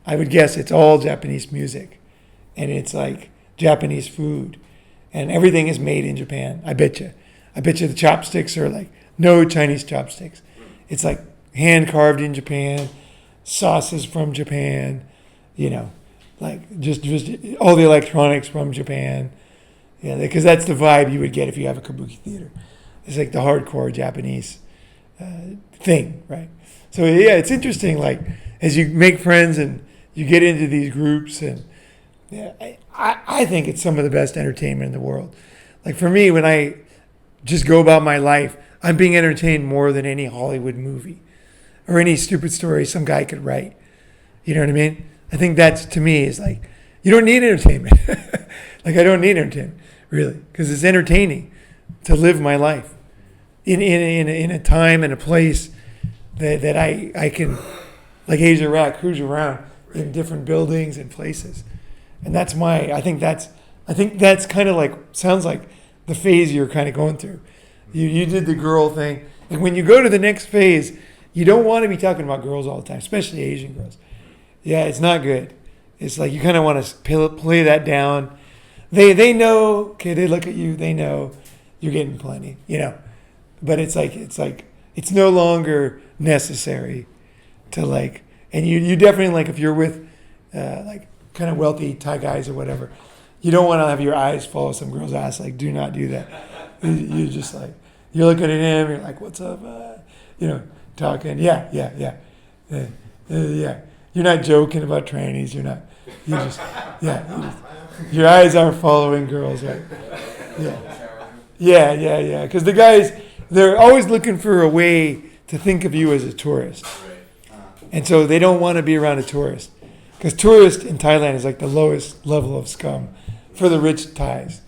I would guess it's all Japanese music, and it's like Japanese food, and everything is made in Japan. I bet you the chopsticks are like no Chinese chopsticks. It's like hand carved in Japan, sauces from Japan, like just all the electronics from Japan. Yeah, because that's the vibe you would get if you have a kabuki theater. It's like the hardcore Japanese thing, right? So yeah, it's interesting. Like as you make friends and you get into these groups, and yeah, I think it's some of the best entertainment in the world. Like for me, when I just go about my life, I'm being entertained more than any Hollywood movie or any stupid story some guy could write. You know what I mean? I think that's, to me, is like, you don't need entertainment. Like I don't need entertainment, really, because it's entertaining to live my life in a time and a place that I can, like Asia Rat, cruise around in different buildings and places. And I think that's kind of like, sounds like the phase you're kind of going through. You did the girl thing. And when you go to the next phase, you don't want to be talking about girls all the time, especially Asian girls. Yeah, it's not good. It's like you kind of want to play that down. They know, okay, they look at you, they know you're getting plenty, But it's no longer necessary to like, and you definitely, like if you're with like kind of wealthy Thai guys or whatever, you don't want to have your eyes follow some girl's ass. Like, do not do that. You just like, you're looking at him, you're like, what's up? Talking. Yeah. You're not joking about trannies. Your eyes aren't following girls, right? Yeah. Because the guys, they're always looking for a way to think of you as a tourist. And so they don't want to be around a tourist. Because tourist in Thailand is like the lowest level of scum for the rich Thais.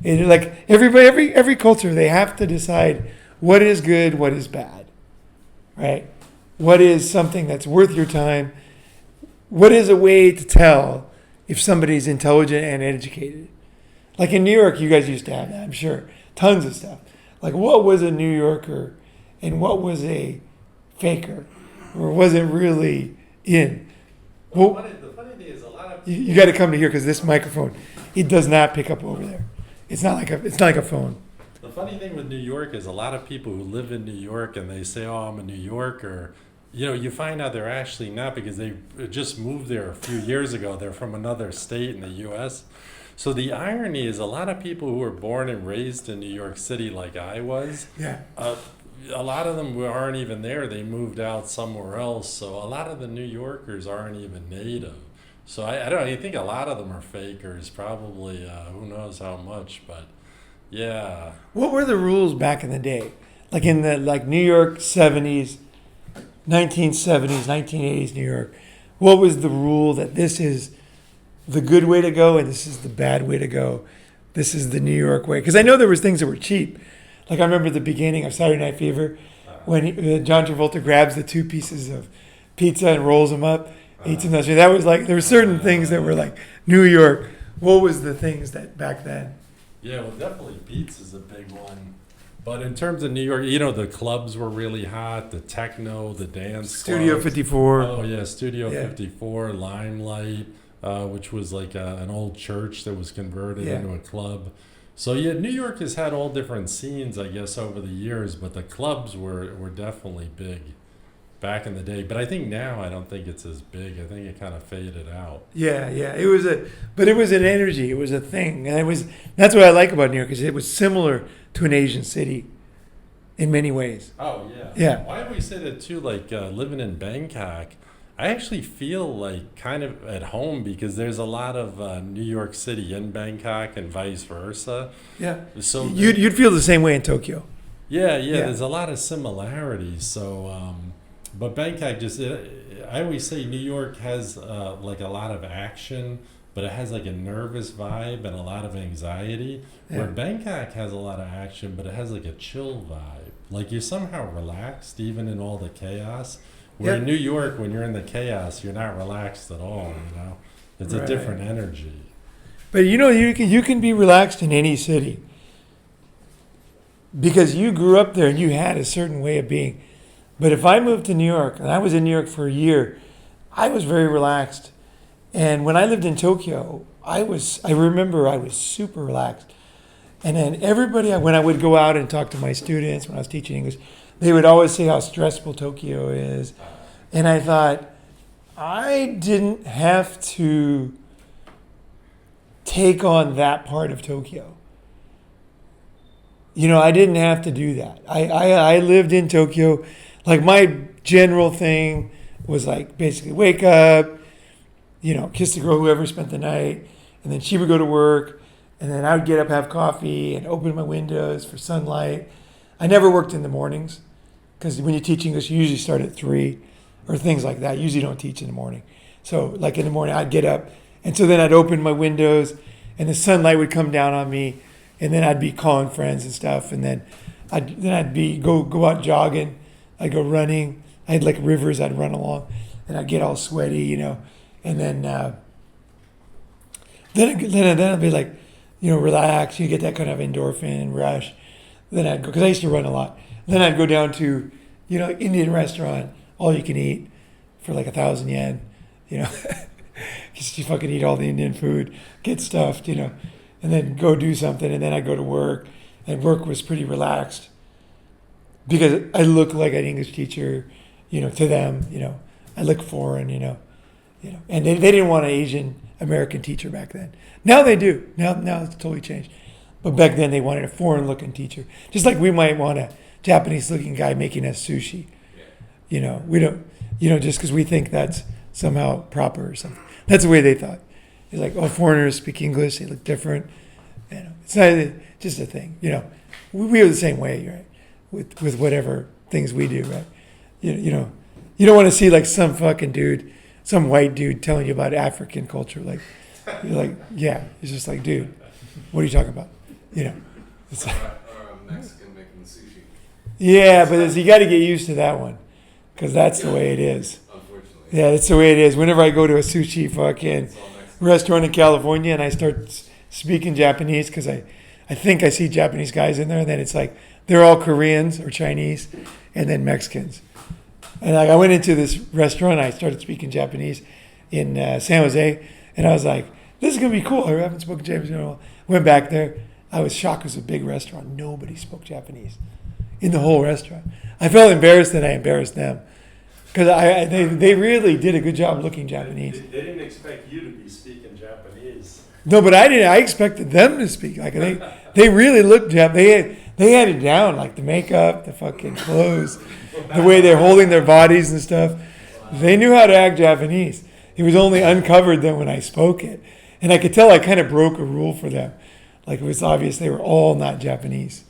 And like every culture, they have to decide what is good, what is bad, right? What is something that's worth your time? What is a way to tell if somebody's intelligent and educated? Like in New York, you guys used to have that, I'm sure. Tons of stuff. Like what was a New Yorker and what was a faker? Or was it really in? Well, the funny thing is a lot of you got to come to here because this microphone, it does not pick up over there. It's not like a phone. The funny thing with New York is a lot of people who live in New York and they say, "Oh, I'm a New Yorker." You find out they're actually not, because they just moved there a few years ago. They're from another state in the U.S. So the irony is a lot of people who were born and raised in New York City like I was, a lot of them aren't even there. They moved out somewhere else. So a lot of the New Yorkers aren't even native. So I don't know. I think a lot of them are fakers, probably. Who knows how much, but yeah. What were the rules back in the day? Like in the New York 70s, 1970s, 1980s New York. What was the rule that this is the good way to go and this is the bad way to go? This is the New York way. Because I know there was things that were cheap. Like I remember the beginning of Saturday Night Fever when John Travolta grabs the 2 pieces of pizza and rolls them up, eats them. That was like, there were certain things that were like New York. What was the things that back then? Yeah, well, definitely pizza's a big one. But in terms of New York, the clubs were really hot, the techno, the dance Studio clubs. 54. Oh, yeah, Studio 54, Limelight, which was like an old church that was converted into a club. So, yeah, New York has had all different scenes, I guess, over the years, but the clubs were definitely big back in the day. But I think now I don't think it's as big. I think it kind of faded out. Yeah. It was an energy. It was a thing. And that's what I like about New York, is it was similar to an Asian city in many ways. Oh, yeah. Yeah. Why do we say that, too? Like, living in Bangkok, I actually feel like kind of at home because there's a lot of New York City in Bangkok and vice versa. Yeah. So you'd feel the same way in Tokyo. Yeah. There's a lot of similarities. So, but Bangkok I always say New York has like a lot of action, but it has like a nervous vibe and a lot of anxiety. Yeah. Where Bangkok has a lot of action, but it has like a chill vibe. like you're somehow relaxed even in all the chaos. Where in Yeah. New York, when you're in the chaos, you're not relaxed at all. You know, it's a Right. different energy. But you can be relaxed in any city because you grew up there and you had a certain way of being. But if I moved to New York, and I was in New York for a year, I was very relaxed. And when I lived in Tokyo, I remember I was super relaxed. And then everybody, when I would go out and talk to my students when I was teaching English, they would always say how stressful Tokyo is. And I thought, I didn't have to take on that part of Tokyo. I didn't have to do that. I lived in Tokyo. Like my general thing was like basically wake up, kiss the girl whoever spent the night, and then she would go to work, and then I would get up, have coffee, and open my windows for sunlight. I never worked in the mornings because when you teach English, you usually start at 3 or things like that. You usually don't teach in the morning. So like in the morning, I'd get up, and so then I'd open my windows, and the sunlight would come down on me, and then I'd be calling friends and stuff, and then I'd be go out jogging, I'd go running. I had like rivers I'd run along, and I'd get all sweaty, and then I'd be like, relax. You get that kind of endorphin rush. Then I'd go, because I used to run a lot. Then I'd go down to, Indian restaurant, all you can eat for like 1,000 yen, because you fucking eat all the Indian food, get stuffed, and then go do something. And then I'd go to work, and work was pretty relaxed because I look like an English teacher, to them, I look foreign, and they didn't want an Asian American teacher back then. Now they do. Now it's totally changed. But back then they wanted a foreign looking teacher. Just like we might want a Japanese looking guy making us sushi. We don't, just because we think that's somehow proper or something. That's the way they thought. It's like, oh, foreigners speak English, they look different. It's not just a thing. We are the same way, right? With whatever things we do, right? You don't want to see like some fucking dude, some white dude telling you about African culture. Like, you're like, yeah, it's just like, dude, what are you talking about? It's like, Or a Mexican making sushi, yeah, but you got to get used to that one because that's the way it is. unfortunately. Yeah, that's the way it is. Whenever I go to a sushi fucking It's all Mexican. restaurant in California and I start speaking Japanese because I think I see Japanese guys in there, and then it's like they're all Koreans or Chinese and then Mexicans. And like I went into this restaurant, I started speaking Japanese in San Jose, and I was like, this is going to be cool. I haven't spoken Japanese in a while. Went back there. I was shocked. It was a big restaurant. Nobody spoke Japanese in the whole restaurant. I felt embarrassed that I embarrassed them because they really did a good job looking Japanese. They didn't expect you to be speaking Japanese. No, but I didn't. I expected them to speak. Like they really looked Japanese. They had it down, like the makeup, the fucking clothes, the way they're holding their bodies and stuff. They knew how to act Japanese. It was only uncovered then when I spoke it. And I could tell I kind of broke a rule for them. Like it was obvious they were all not Japanese.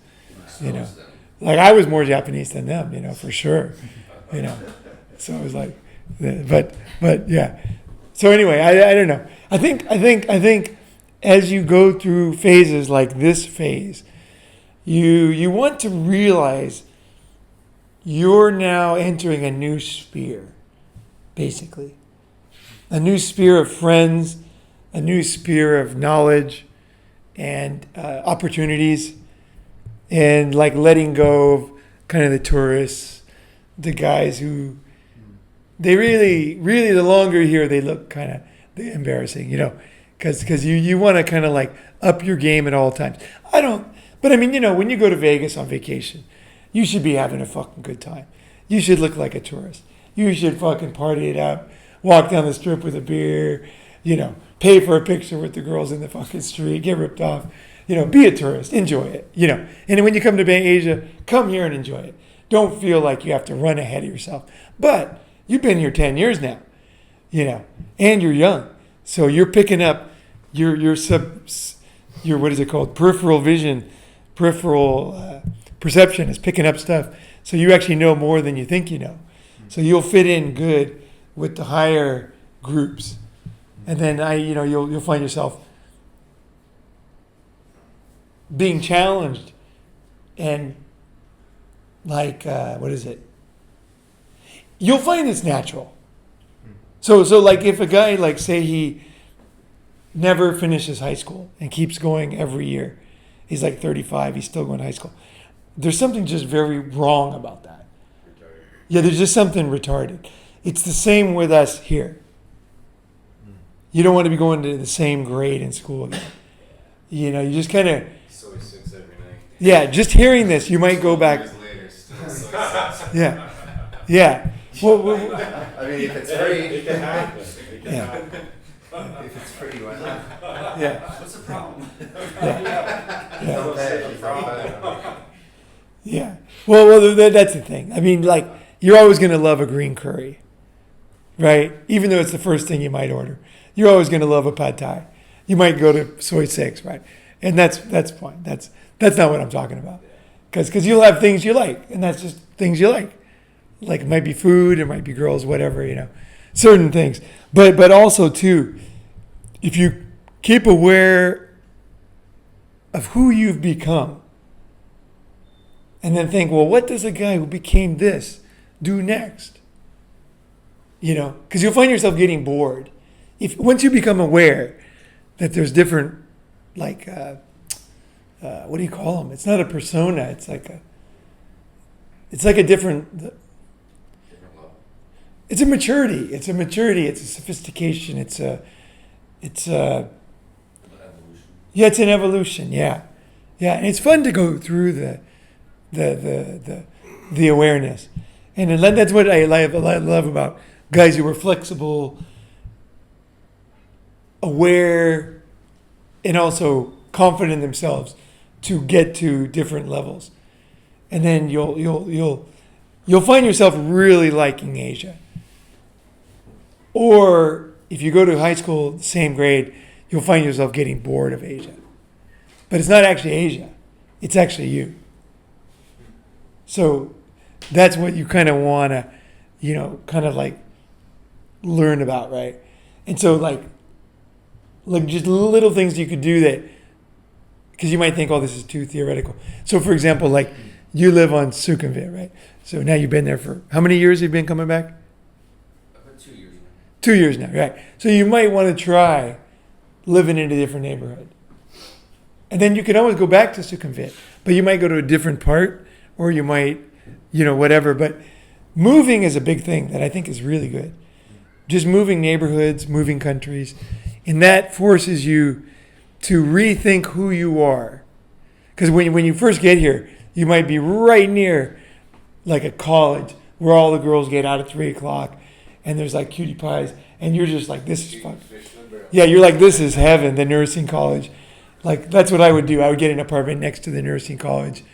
Like I was more Japanese than them, for sure. So it was like, but yeah. So anyway, I don't know. I think as you go through phases like this phase, you want to realize you're now entering a new sphere, basically. A new sphere of friends, a new sphere of knowledge and opportunities, and like letting go of kind of the tourists, the guys who they really the longer you're here, they look kind of embarrassing, because you want to kind of like up your game at all times. But I mean, when you go to Vegas on vacation, you should be having a fucking good time. You should look like a tourist. You should fucking party it up, walk down the strip with a beer, pay for a picture with the girls in the fucking street, get ripped off, be a tourist, enjoy it, And when you come to Asia, come here and enjoy it. Don't feel like you have to run ahead of yourself. But you've been here 10 years now, and you're young. So you're picking up your what is it called? Peripheral perception is picking up stuff. So you actually know more than you think you know. So you'll fit in good with the higher groups. And then you'll find yourself being challenged and like what is it? You'll find it's natural. So like if a guy, like say he never finishes high school and keeps going every year, he's like 35, he's still going to high school. There's something just very wrong about that. Yeah, there's just something retarded. It's the same with us here. You don't want to be going to the same grade in school again. You know, you just kind of, Soy 6 every night. yeah, just hearing this, you might go back. Years later, still soy 6. Yeah. Yeah. Well, I mean, if it's free, It can happen. It can Yeah. happen. if it's free, why not? yeah. What's the problem? Don't pay. Yeah. Well, that's the thing. I mean, like, you're always going to love a green curry, right? Even though it's the first thing you might order. You're always going to love a pad thai. You might go to soy 6, right? And that's fine. That's not what I'm talking about. Because you'll have things you like, and that's just things you like. Like, it might be food, it might be girls, whatever, you know. Certain things. But also, too, if you keep aware of who you've become, and then think, well, what does a guy who became this do next? You know, because you'll find yourself getting bored. Once you become aware that there's different, like, what do you call them? It's not a persona. It's like a different. It's a maturity. It's a maturity. It's a sophistication. It's a. Evolution. Yeah, it's an evolution. Yeah, yeah, and it's fun to go through the awareness, and then that's what I love about guys who are flexible, aware, and also confident in themselves to get to different levels, and then you'll find yourself really liking Asia. Or if you go to high school, the same grade, you'll find yourself getting bored of Asia. But it's not actually Asia. It's actually you. So that's what you kind of want to, you know, kind of like learn about, right? And so like just little things you could do that, because you might think, oh, this is too theoretical. So for example, like you live on Sukhumvit, right? So now you've been there for, how many years have you been coming back? About 2 years now. 2 years now, right? So you might want to try living in a different neighborhood. And then you can always go back to Sukhumvit, but you might go to a different part, or you might, you know, whatever. But moving is a big thing that I think is really good. Just moving neighborhoods, moving countries, and that forces you to rethink who you are. Because when you first get here, you might be right near like a college where all the girls get out at 3 o'clock, and there's like cutie pies, and you're just like, this is fun. Yeah, you're like, this is heaven, the nursing college. Like, that's what I would do. I would get an apartment next to the nursing college,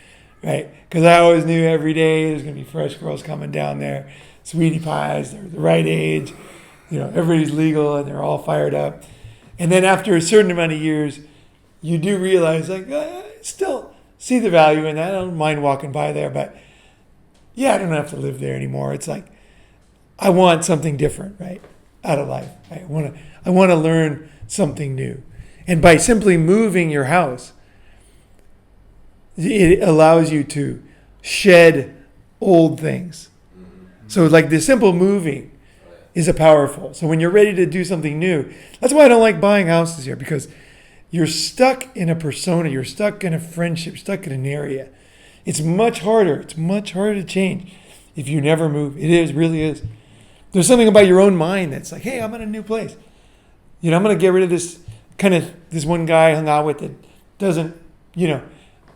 right? Because I always knew every day there's going to be fresh girls coming down there, sweetie pies, they're the right age, you know, everybody's legal, and they're all fired up. And then after a certain amount of years, you do realize, like, I still see the value in that. I don't mind walking by there, but yeah, I don't have to live there anymore. It's like, I want something different, right, out of life. Right? I want to learn something new. And by simply moving your house, it allows you to shed old things. So like the simple moving is a powerful. So when you're ready to do something new, that's why I don't like buying houses here, because you're stuck in a persona, you're stuck in a friendship, stuck in an area. It's much harder. It's much harder to change if you never move. It is, really is. There's something about your own mind that's like, hey, I'm in a new place. You know, I'm going to get rid of this one guy I hung out with that doesn't, you know,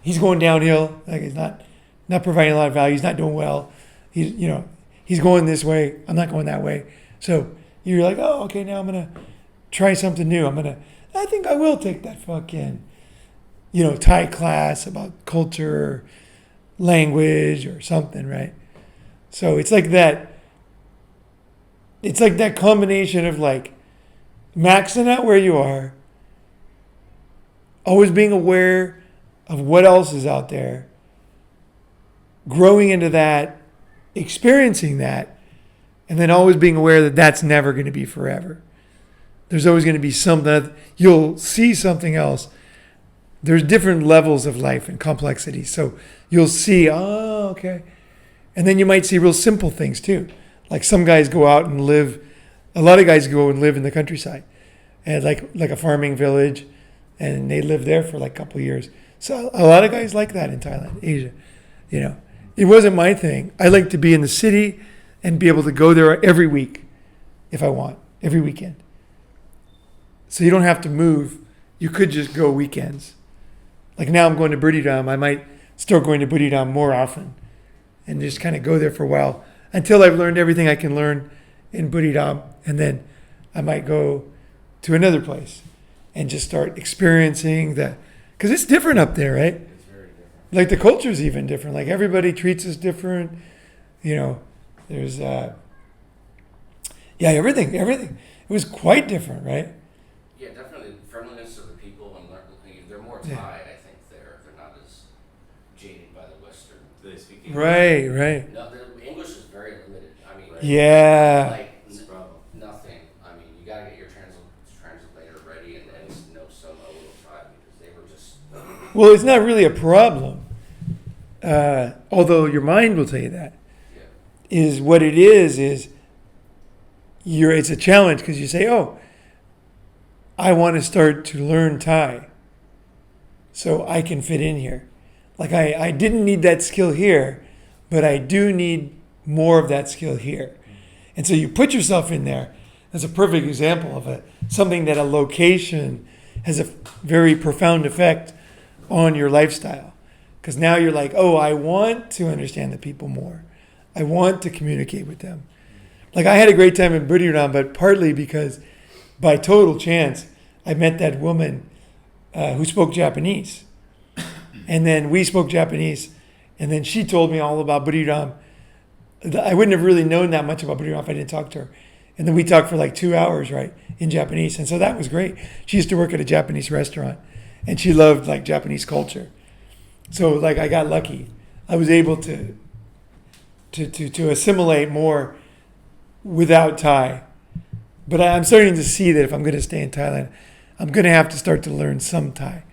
he's going downhill. Like, he's not providing a lot of value. He's not doing well. He's going this way. I'm not going that way. So you're like, oh, okay, now I'm going to try something new. I think I will take that fucking, you know, Thai class about culture, language, or something, right? So it's like that. It's like that combination of like maxing out where you are, always being aware of what else is out there, growing into that, experiencing that, and then always being aware that that's never going to be forever. There's always going to be something, you'll see something else. There's different levels of life and complexity. So you'll see, oh, okay. And then you might see real simple things too. Like some guys go out and live, a lot of guys go and live in the countryside, and like a farming village, and they live there for like a couple of years. So a lot of guys like that in Thailand, Asia. You know, it wasn't my thing. I like to be in the city and be able to go there every week if I want, every weekend. So you don't have to move. You could just go weekends. Like now I'm going to Buriram. I might start going to Buriram more often and just kind of go there for a while until I've learned everything I can learn in Buriram. And then I might go to another place and just start experiencing that. Because it's different up there, right? It's very different. Like the culture's even different. Like everybody treats us different. You know, there's, everything. It was quite different, right? Yeah, definitely the friendliness of the people, and they're more Thai. Yeah. I think they're not as jaded by the Western. Do they speak English? Right. No, the English is very limited. I mean, Yeah. like That's the problem. nothing. I mean, you gotta get your translator ready and know some a little Thai because they were just. Well, it's not really a problem. Although your mind will tell you that. Yeah. Is what it is it's a challenge because you say, oh, I want to start to learn Thai so I can fit in here. Like I didn't need that skill here, but I do need more of that skill here. And so you put yourself in there. That's a perfect example of something that a location has a very profound effect on your lifestyle. Because now you're like, oh, I want to understand the people more. I want to communicate with them. Like I had a great time in Buriram, but partly because by total chance, I met that woman who spoke Japanese. And then we spoke Japanese. And then she told me all about Buriram. I wouldn't have really known that much about Buriram if I didn't talk to her. And then we talked for like 2 hours, right, in Japanese. And so that was great. She used to work at a Japanese restaurant. And she loved like Japanese culture. So like I got lucky. I was able to assimilate more without Thai. But I'm starting to see that if I'm going to stay in Thailand, I'm going to have to start to learn some Thai.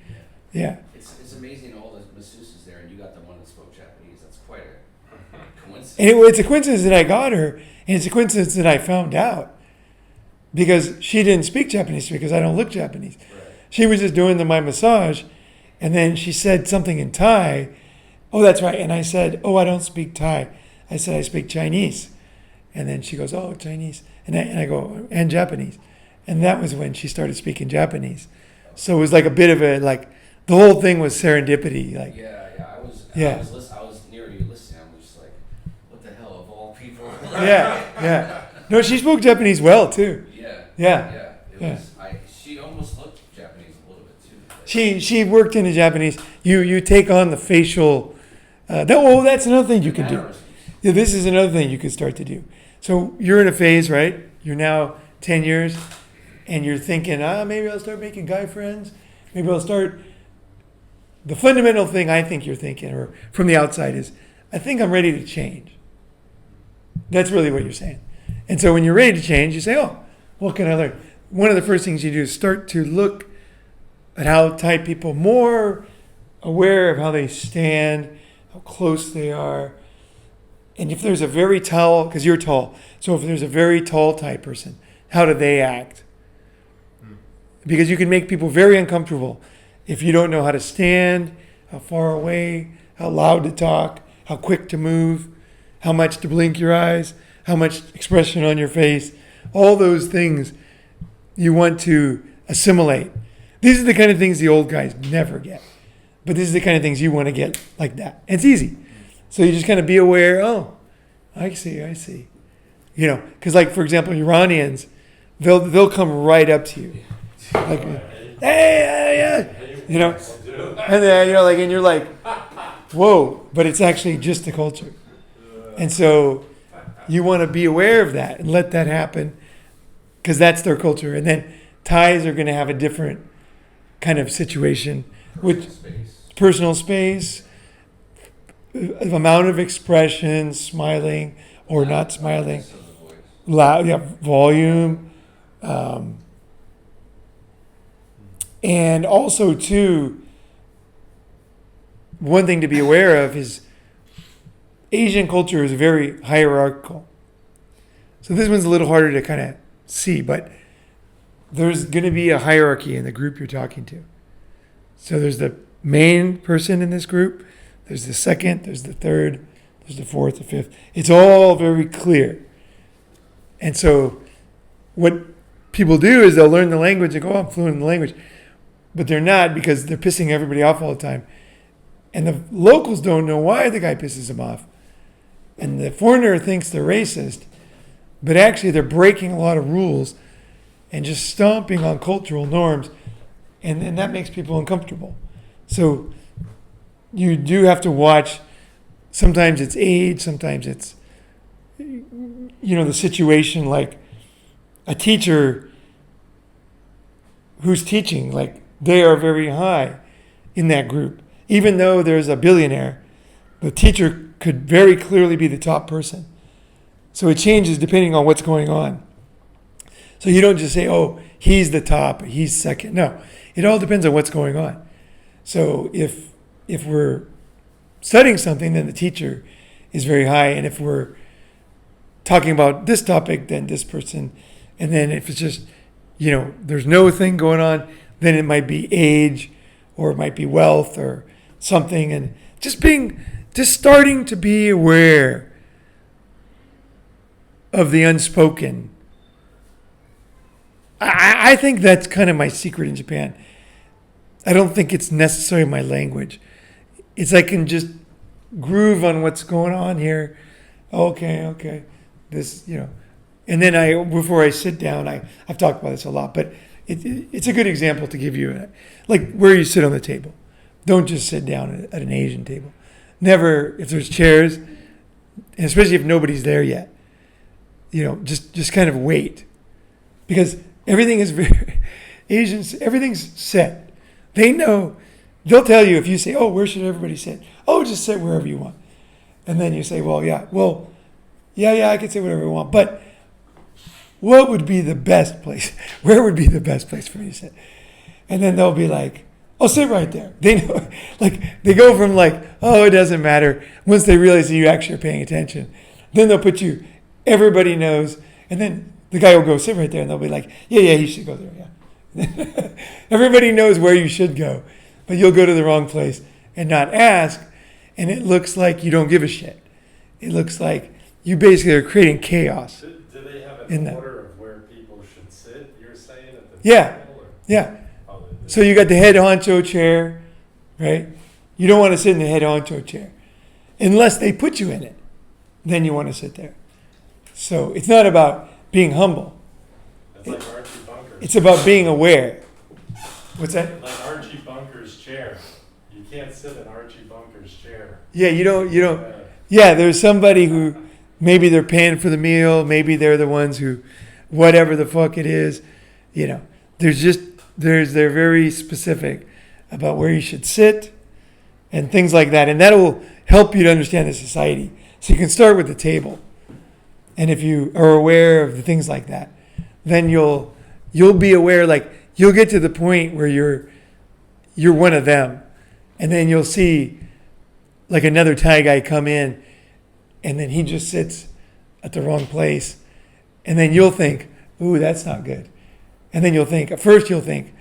Yeah. It's amazing all the masseuses there, and you got the one that spoke Japanese. That's quite a coincidence. And it's a coincidence that I got her, and it's a coincidence that I found out. Because she didn't speak Japanese because I don't look Japanese. Right. She was just doing my massage, and then she said something in Thai. Oh, that's right. And I said, oh, I don't speak Thai. I said, I speak Chinese. And then she goes, oh, Chinese. And I go, and Japanese. And that was when she started speaking Japanese. So it was like a bit of the whole thing was serendipity. Like, I was near you listening. I'm just like, what the hell of all people? yeah. No, she spoke Japanese well, too. Yeah. She almost looked Japanese a little bit too. She worked in the Japanese. You take on the facial. That's another thing you can do. Yeah, this is another thing you could start to do. So you're in a phase, right? You're now 10 years, and you're thinking, maybe I'll start making guy friends. Maybe I'll start. The fundamental thing I think you're thinking, or from the outside, is I think I'm ready to change. That's really what you're saying. And so when you're ready to change, you say, oh, what can I learn? One of the first things you do is start to look at how Thai people more aware of how they stand, how close they are. And if there's a very tall, because you're tall, so if there's a very tall Thai person, how do they act? Because you can make people very uncomfortable if you don't know how to stand, how far away, how loud to talk, how quick to move, how much to blink your eyes, how much expression on your face. All those things you want to assimilate. These are the kind of things the old guys never get. But this is the kind of things you want to get like that. And it's easy. So you just kind of be aware, oh, I see. You know, because like, for example, Iranians, they'll come right up to you. Like, hey, you know, and then, you know, like, and you're like, whoa, but it's actually just the culture. And so you want to be aware of that and let that happen because that's their culture. And then Thais are going to have a different kind of situation with personal space, amount of expression, smiling or not smiling, loud, volume, and also too, one thing to be aware of is Asian culture is very hierarchical. So this one's a little harder to kind of see, but there's going to be a hierarchy in the group you're talking to. So there's the main person in this group, there's the second, there's the third, there's the fourth, the fifth. It's all very clear. And so what people do is they'll learn the language and go, oh, I'm fluent in the language. But they're not, because they're pissing everybody off all the time. And the locals don't know why the guy pisses them off. And the foreigner thinks they're racist, but actually they're breaking a lot of rules and just stomping on cultural norms. And that makes people uncomfortable. So you do have to watch. Sometimes it's age, sometimes it's, the situation, like a teacher who's teaching, like they are very high in that group. Even though there's a billionaire, the teacher could very clearly be the top person. So it changes depending on what's going on. So you don't just say, oh, he's the top, he's second. No, it all depends on what's going on. So if we're studying something, then the teacher is very high. And if we're talking about this topic, then this person. And then if it's just, there's no thing going on, then it might be age, or it might be wealth or something. And just starting to be aware of the unspoken. I think that's kind of my secret in Japan. I don't think it's necessarily my language. It's I can just groove on what's going on here. Okay. This, And then before I sit down, I've talked about this a lot, but it's a good example to give you, like where you sit on the table. Don't just sit down at an Asian table. Never, if there's chairs, and especially if nobody's there yet, just kind of wait. Because everything is very, Asians, everything's set. They know, they'll tell you if you say, oh, where should everybody sit? Oh, just sit wherever you want. And then you say, yeah, I can sit wherever I want. But what would be the best place? Where would be the best place for me to sit? And then they'll be like, oh, sit right there. They know, like, they go from like, oh, it doesn't matter, once they realize that you actually are paying attention. Then they'll put you, everybody knows, and then the guy will go, sit right there, and they'll be like, yeah, you should go there, yeah. Everybody knows where you should go, but you'll go to the wrong place and not ask, and it looks like you don't give a shit. It looks like you basically are creating chaos. Do they have an order of where people should sit, you're saying, at the table? Yeah. So you got the head honcho chair, right? You don't want to sit in the head honcho chair unless they put you in it. Then you want to sit there. So it's not about being humble. It's like Archie Bunker's. It's about being aware. What's that? Like Archie Bunker's chair. You can't sit in Archie Bunker's chair. Yeah, you don't. Yeah, there's somebody who maybe they're paying for the meal. Maybe they're the ones who, whatever the fuck it is, they're very specific about where you should sit and things like that. And that will help you to understand the society. So you can start with the table. And if you are aware of the things like that, then you'll be aware, like you'll get to the point where you're one of them. And then you'll see like another Thai guy come in and then he just sits at the wrong place. And then you'll think, ooh, that's not good. And then at first you'll think,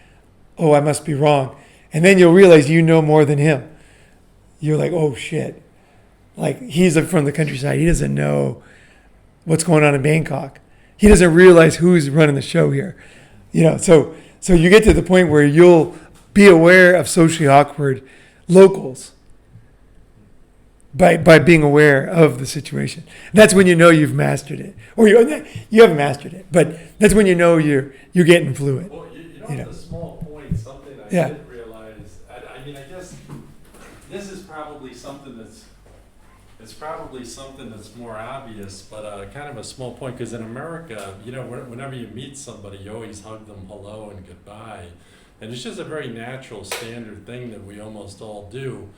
oh, I must be wrong. And then you'll realize you know more than him. You're like, oh shit. Like he's from the countryside. He doesn't know what's going on in Bangkok. He doesn't realize who's running the show here. So you get to the point where you'll be aware of socially awkward locals by being aware of the situation. That's when you know you've mastered it. Or you haven't mastered it, but that's when you know you're getting fluent. Well, the small point, something I didn't realize, I guess this is probably something that's more obvious, but kind of a small point, because in America, whenever you meet somebody, you always hug them hello and goodbye. And it's just a very natural, standard thing that we almost all do.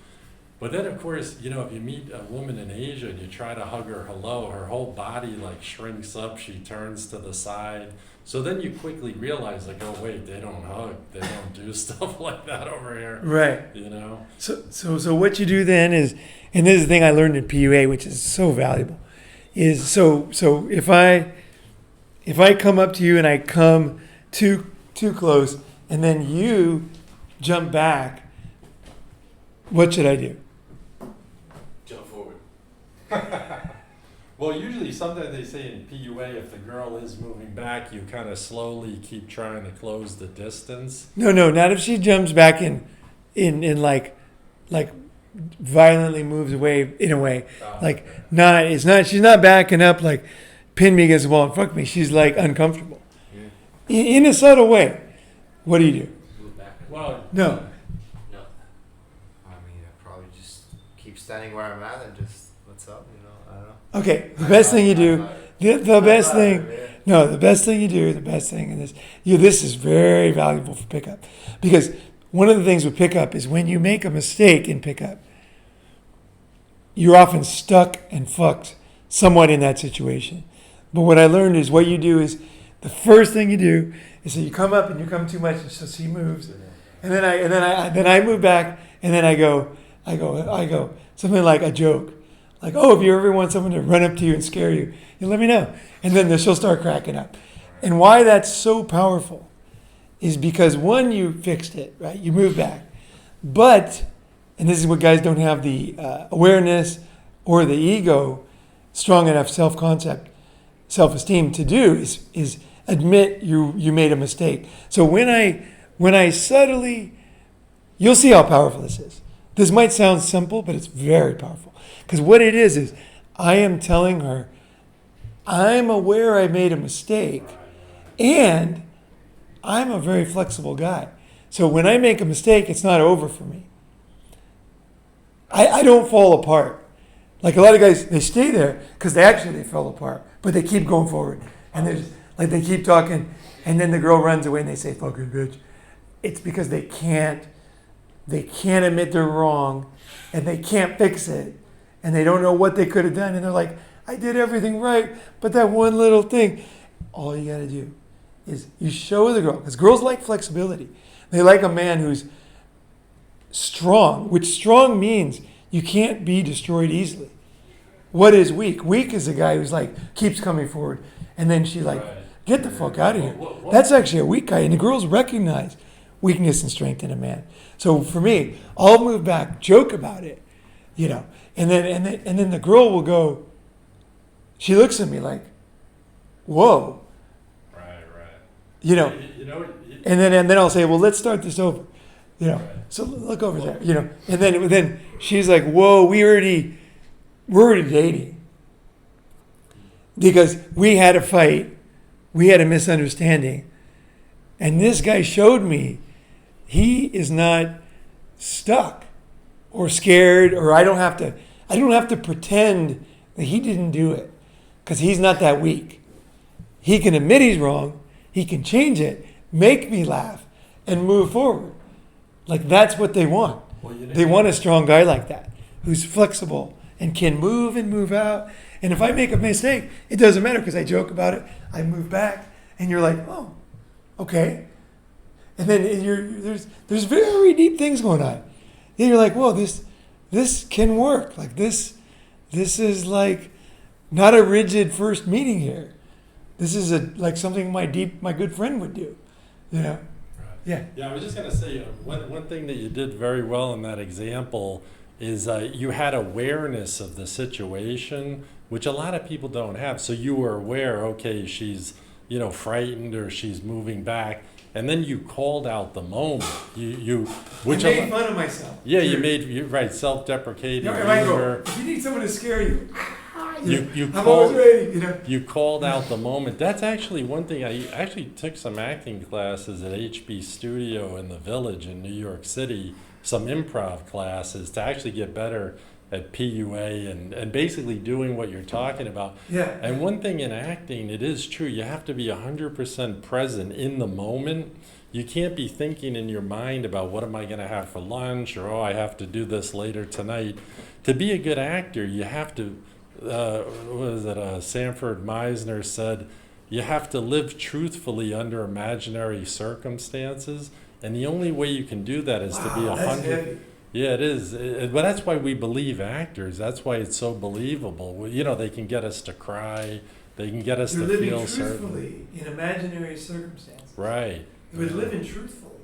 But then, of course, you know, if you meet a woman in Asia and you try to hug her hello, her whole body like shrinks up. She turns to the side. So then you quickly realize, like, oh wait, they don't hug, they don't do stuff like that over here. Right. You know. So what you do then is, and this is the thing I learned in PUA, which is so valuable, is so if I come up to you and I come too close, and then you jump back, what should I do? Jump forward. Well, usually sometimes they say in PUA, if the girl is moving back, you kind of slowly keep trying to close the distance. No, not if she jumps back in like violently moves away in a way. Like she's not backing up like pin me against the wall and fuck me. She's like uncomfortable. In a subtle way. What do you do? Move back. Well, No. No. I mean, I probably just keep standing where I'm at and just, what's up, you know, I don't know. Okay. The best thing you do, the best thing, no, the best thing you do, the best thing in this, this is very valuable for pickup. Because one of the things with pickup is when you make a mistake in pickup, you're often stuck and fucked somewhat in that situation. But what I learned is what you do is the first thing you do is that you come up and you come too much, and so she moves, and then I move back, and then I go something like a joke, like, oh, if you ever want someone to run up to you and scare you, you let me know, and then she'll start cracking up. And why that's so powerful is because one, you fixed it, right? You moved back, but, and this is what guys don't have the awareness or the ego, strong enough self-esteem to do is admit you made a mistake. So when I subtly, you'll see how powerful this is. This might sound simple, but it's very powerful. Because what it is I am telling her, I'm aware I made a mistake, and I'm a very flexible guy. So when I make a mistake, it's not over for me. I don't fall apart. Like a lot of guys, they stay there because they fell apart, but they keep going forward. And they're just, like, they keep talking, and then the girl runs away and they say, fucking bitch. It's because they can't admit they're wrong, and they can't fix it, and they don't know what they could have done, and they're like, I did everything right, but that one little thing. All you got to do is you show the girl, because girls like flexibility. They like a man who's strong, which strong means you can't be destroyed easily. What is weak? Weak is a guy who's like, keeps coming forward, and then she like, get the fuck out of here. That's actually a weak guy, and the girls recognize weakness and strength in a man. So for me, I'll move back, joke about it, and then the girl will go, she looks at me like, whoa. Right. And then I'll say, well, let's start this over. So look over there, and then she's like, whoa, we're already dating. Because we had a fight, we had a misunderstanding, and this guy showed me he is not stuck or scared, or I don't have to pretend that he didn't do it, because he's not that weak. He can admit he's wrong, he can change it, make me laugh, and move forward. Like, that's what they want. They want a strong guy like that, who's flexible and can move and move out. And if I make a mistake, it doesn't matter, because I joke about it, I move back, and you're like, oh, okay. And then there's very deep things going on. And you're like, whoa, this can work. Like this is like not a rigid first meeting here. This is like something my good friend would do, Yeah. Yeah, I was just going to say, one thing that you did very well in that example is you had awareness of the situation, which a lot of people don't have. So you were aware, okay, she's, frightened, or she's moving back. And then you called out the moment. Which I made fun of myself. Yeah, self-deprecating. If you need someone to scare you, I'm always ready. You called out the moment. That's actually one thing. I actually took some acting classes at HB Studio in the Village in New York City, some improv classes to actually get better at PUA and basically doing what you're talking about. Yeah. And one thing in acting, it is true, you have to be 100% present in the moment, You can't be thinking in your mind about what am I going to have for lunch, or I have to do this later tonight. To be a good actor, you have to, Sanford Meisner said, you have to live truthfully under imaginary circumstances. And the only way you can do that is to be 100. Yeah, it is. But that's why we believe actors. That's why it's so believable. They can get us to cry. They can get us You're to living feel certain. truthfully in imaginary circumstances. Right. You're living truthfully.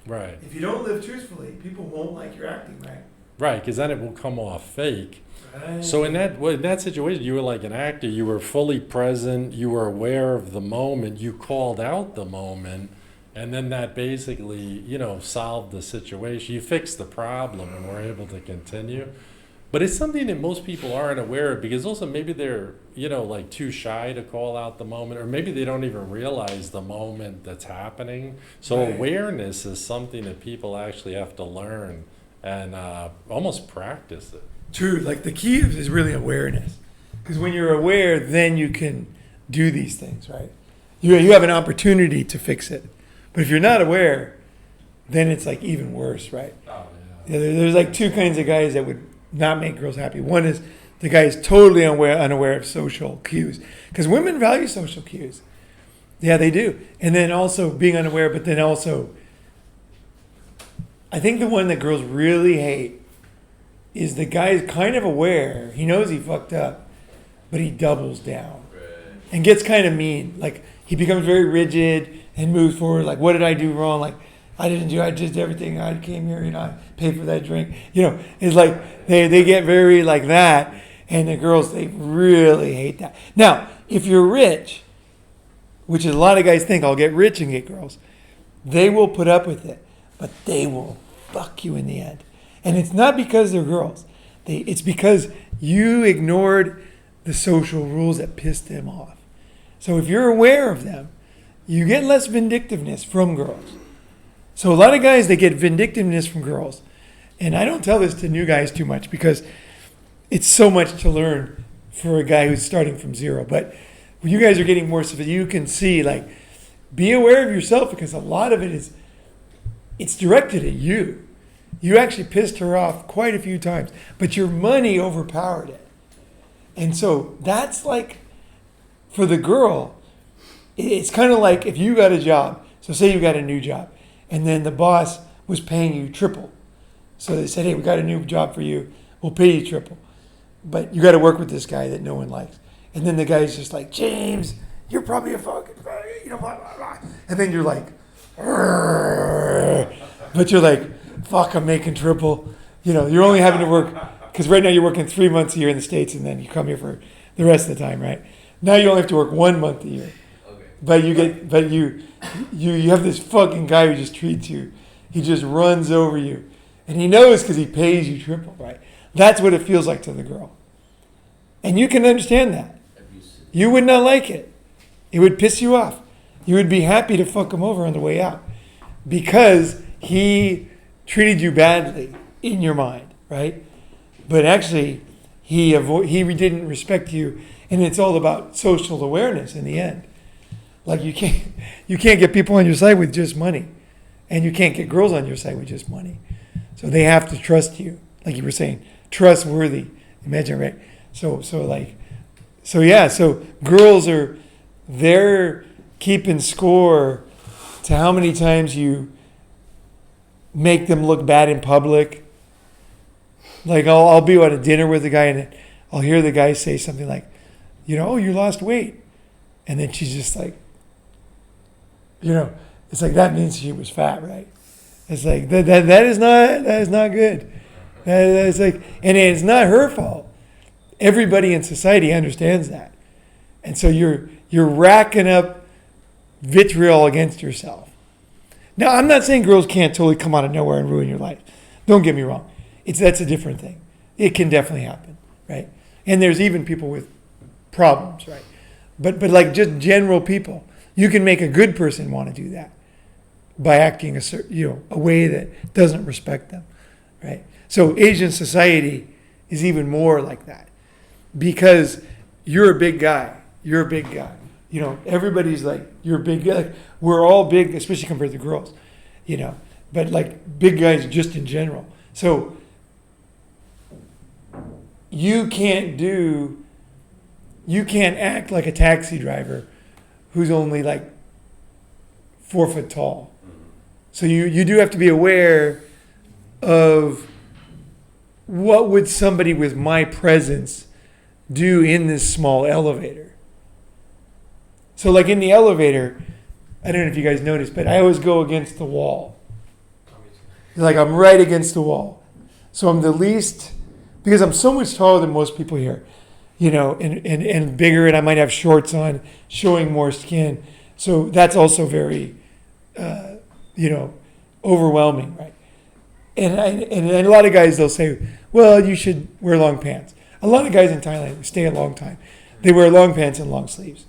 Right. If you don't live truthfully, people won't like your acting, right? Right, because then it will come off fake. Right. So in that situation, you were like an actor. You were fully present. You were aware of the moment. You called out the moment, and then that basically, solved the situation. You fixed the problem, and were able to continue. But it's something that most people aren't aware of, because also maybe they're, like too shy to call out the moment, or maybe they don't even realize the moment that's happening. So Right. awareness is something that people actually have to learn and almost practice it. True. Like the key is really awareness. Because when you're aware, then you can do these things, right? You have an opportunity to fix it. But if you're not aware, then it's like even worse, right? Oh, Yeah, there's like two kinds of guys that would not make girls happy. One is the guy is totally unaware of social cues. Because women value social cues. Yeah, they do. And then also being unaware, but then also, I think the one that girls really hate is the guy is kind of aware. He knows he fucked up, but he doubles down and gets kind of mean. Like he becomes very rigid and moves forward. Like, what did I do wrong? Like, I did everything. I came here, I paid for that drink. It's like they get very like that. And the girls, they really hate that. Now, if you're rich, which is a lot of guys think, I'll get rich and get girls, they will put up with it, but they will fuck you in the end. And it's not because they're girls. It's because you ignored the social rules that pissed them off. So if you're aware of them, you get less vindictiveness from girls. So a lot of guys, they get vindictiveness from girls. And I don't tell this to new guys too much because it's so much to learn for a guy who's starting from zero. But when you guys are getting more stuff, you can see, like, be aware of yourself, because a lot of it's directed at you. You actually pissed her off quite a few times, but your money overpowered it. And so that's like, for the girl, it's kind of like if you got a job. So say you got a new job, and then the boss was paying you triple. So they said, hey, we got a new job for you. We'll pay you triple. But you got to work with this guy that no one likes. And then the guy's just like, James, you're probably a fucking, blah, blah, blah. And then you're like, but you're like, fuck, I'm making triple. You're only having to work, because right now you're working 3 months a year in the States, and then you come here for the rest of the time, right? Now you only have to work 1 month a year. Okay. But you have this fucking guy who just treats you. He just runs over you. And he knows because he pays you triple, right? That's what it feels like to the girl. And you can understand that. Abusive. You would not like it. It would piss you off. You would be happy to fuck him over on the way out because he treated you badly in your mind, right? But actually, he didn't respect you, and it's all about social awareness in the end. Like you can't get people on your side with just money, and you can't get girls on your side with just money. So they have to trust you, like you were saying, trustworthy. Imagine, right? So girls they're keeping score to how many times you make them look bad in public. Like I'll be at a dinner with a guy and I'll hear the guy say something like, oh, you lost weight. And then she's just like, it's like, that means she was fat, right? It's like, that is not good. That's like, and it's not her fault. Everybody in society understands that. And so you're racking up vitriol against yourself. Now, I'm not saying girls can't totally come out of nowhere and ruin your life. Don't get me wrong. That's a different thing. It can definitely happen, right? And there's even people with problems, right? But like just general people, you can make a good person want to do that by acting a way that doesn't respect them, right? So Asian society is even more like that because you're a big guy. You know, everybody's like, you're big. Like, we're all big, especially compared to girls, you know. But like big guys just in general. So you can't act like a taxi driver who's only like 4 foot tall. So you do have to be aware of what would somebody with my presence do in this small elevator. So like in the elevator, I don't know if you guys noticed, but I always go against the wall. Like I'm right against the wall. So I'm the least, because I'm so much taller than most people here, you know, and bigger, and I might have shorts on showing more skin. So that's also very, you know, overwhelming, right? And a lot of guys, they'll say, well, you should wear long pants. A lot of guys in Thailand stay a long time. They wear long pants and long sleeves.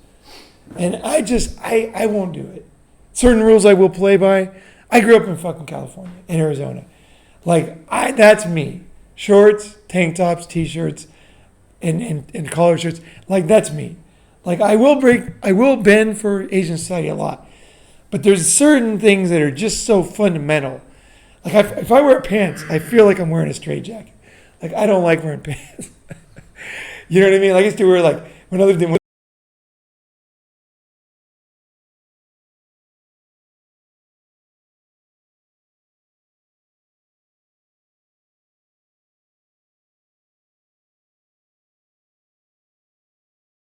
And I won't do it. Certain rules I will play by. I grew up in fucking California, in Arizona. Like, that's me. Shorts, tank tops, t-shirts, and collar shirts. Like, that's me. Like, I will bend for Asian society a lot. But there's certain things that are just so fundamental. Like, if I wear pants, I feel like I'm wearing a straitjacket. Like, I don't like wearing pants. You know what I mean? Like, I used to wear, like, when I lived in